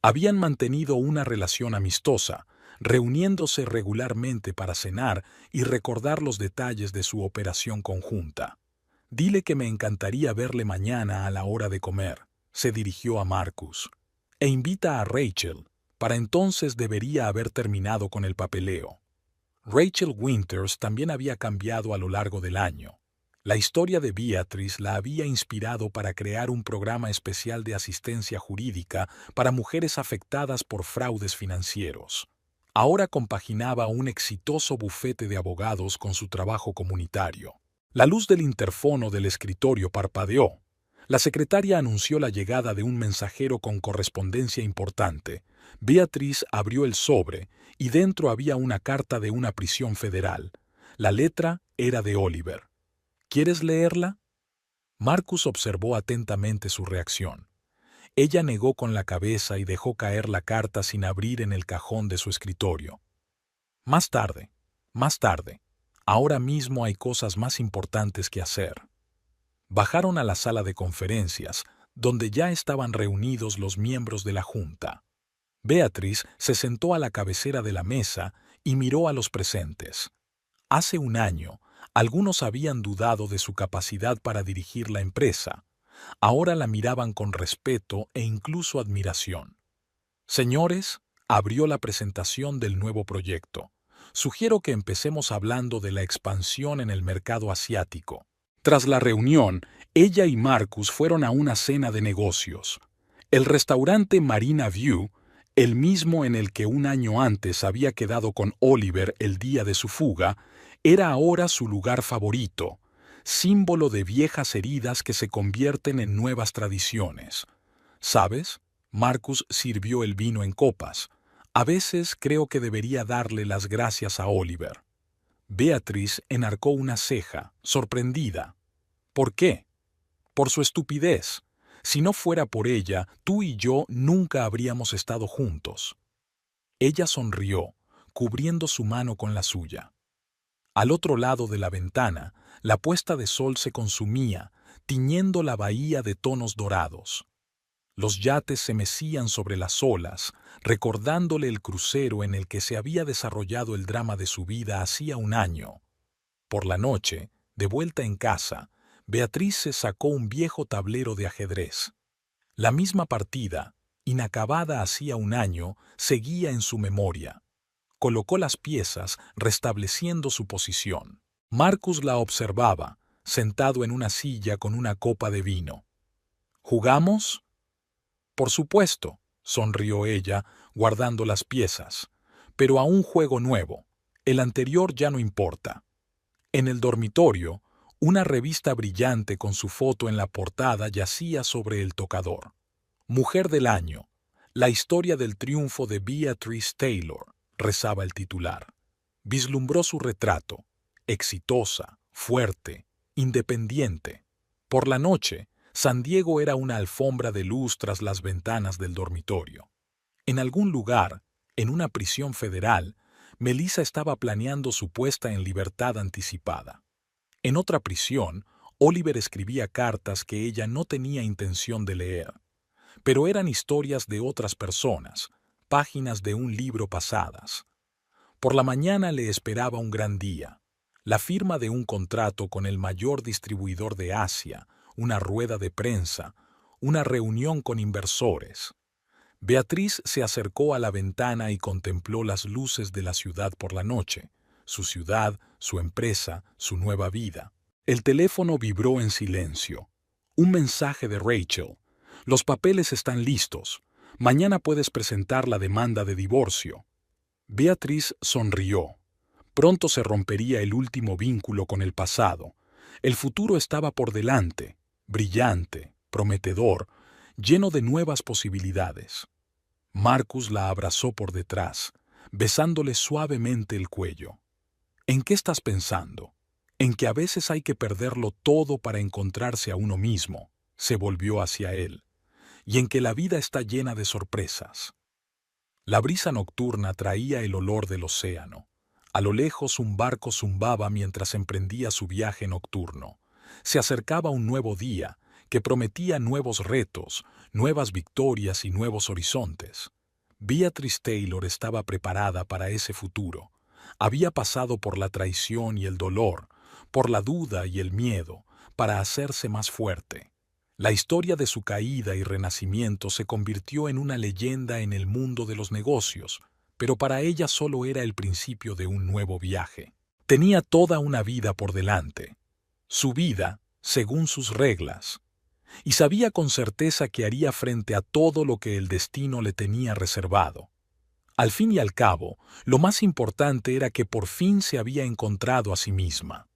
Habían mantenido una relación amistosa, reuniéndose regularmente para cenar y recordar los detalles de su operación conjunta. «Dile que me encantaría verle mañana a la hora de comer», se dirigió a Marcus. «E invita a Rachel. Para entonces debería haber terminado con el papeleo». Rachel Winters también había cambiado a lo largo del año. La historia de Beatriz la había inspirado para crear un programa especial de asistencia jurídica para mujeres afectadas por fraudes financieros. Ahora compaginaba un exitoso bufete de abogados con su trabajo comunitario. La luz del interfono del escritorio parpadeó. La secretaria anunció la llegada de un mensajero con correspondencia importante. Beatriz abrió el sobre y dentro había una carta de una prisión federal. La letra era de Oliver. «¿Quieres leerla?» Marcus observó atentamente su reacción. Ella negó con la cabeza y dejó caer la carta sin abrir en el cajón de su escritorio. Más tarde. Ahora mismo hay cosas más importantes que hacer». Bajaron a la sala de conferencias, donde ya estaban reunidos los miembros de la junta. Beatriz se sentó a la cabecera de la mesa y miró a los presentes. Hace 1 año, algunos habían dudado de su capacidad para dirigir la empresa. Ahora la miraban con respeto e incluso admiración. «Señores», abrió la presentación del nuevo proyecto. «Sugiero que empecemos hablando de la expansión en el mercado asiático». Tras la reunión, ella y Marcus fueron a una cena de negocios. El restaurante Marina View, el mismo en el que 1 año antes había quedado con Oliver el día de su fuga, era ahora su lugar favorito, símbolo de viejas heridas que se convierten en nuevas tradiciones. «¿Sabes?» Marcus sirvió el vino en copas. «A veces creo que debería darle las gracias a Oliver». Beatriz enarcó una ceja, sorprendida. «¿Por qué?» «Por su estupidez. Si no fuera por ella, tú y yo nunca habríamos estado juntos». Ella sonrió, cubriendo su mano con la suya. Al otro lado de la ventana, la puesta de sol se consumía, tiñendo la bahía de tonos dorados. Los yates se mecían sobre las olas, recordándole el crucero en el que se había desarrollado el drama de su vida hacía 1 año. Por la noche, de vuelta en casa, Beatriz se sacó un viejo tablero de ajedrez. La misma partida, inacabada hacía 1 año, seguía en su memoria. Colocó las piezas, restableciendo su posición. Marcus la observaba, sentado en una silla con una copa de vino. «¿Jugamos?» «Por supuesto», sonrió ella, guardando las piezas. «Pero a un juego nuevo. El anterior ya no importa». En el dormitorio, una revista brillante con su foto en la portada yacía sobre el tocador. «Mujer del año. La historia del triunfo de Beatrice Taylor», rezaba el titular. Vislumbró su retrato. Exitosa, fuerte, independiente. Por la noche, San Diego era una alfombra de luz tras las ventanas del dormitorio. En algún lugar, en una prisión federal, Melissa estaba planeando su puesta en libertad anticipada. En otra prisión, Oliver escribía cartas que ella no tenía intención de leer. Pero eran historias de otras personas, páginas de un libro pasadas. Por la mañana le esperaba un gran día, la firma de un contrato con el mayor distribuidor de Asia, una rueda de prensa, una reunión con inversores. Beatriz se acercó a la ventana y contempló las luces de la ciudad por la noche, su ciudad, su empresa, su nueva vida. El teléfono vibró en silencio. Un mensaje de Rachel. Los papeles están listos. Mañana puedes presentar la demanda de divorcio. Beatriz sonrió. Pronto se rompería el último vínculo con el pasado. El futuro estaba por delante, brillante, prometedor, lleno de nuevas posibilidades. Marcus la abrazó por detrás, besándole suavemente el cuello. ¿En qué estás pensando? En que a veces hay que perderlo todo para encontrarse a uno mismo, se volvió hacia él, y en que la vida está llena de sorpresas. La brisa nocturna traía el olor del océano. A lo lejos un barco zumbaba mientras emprendía su viaje nocturno. Se acercaba un nuevo día, que prometía nuevos retos, nuevas victorias y nuevos horizontes. Beatrice Taylor estaba preparada para ese futuro. Había pasado por la traición y el dolor, por la duda y el miedo, para hacerse más fuerte. La historia de su caída y renacimiento se convirtió en una leyenda en el mundo de los negocios, pero para ella solo era el principio de un nuevo viaje. Tenía toda una vida por delante, su vida según sus reglas, y sabía con certeza que haría frente a todo lo que el destino le tenía reservado. Al fin y al cabo, lo más importante era que por fin se había encontrado a sí misma.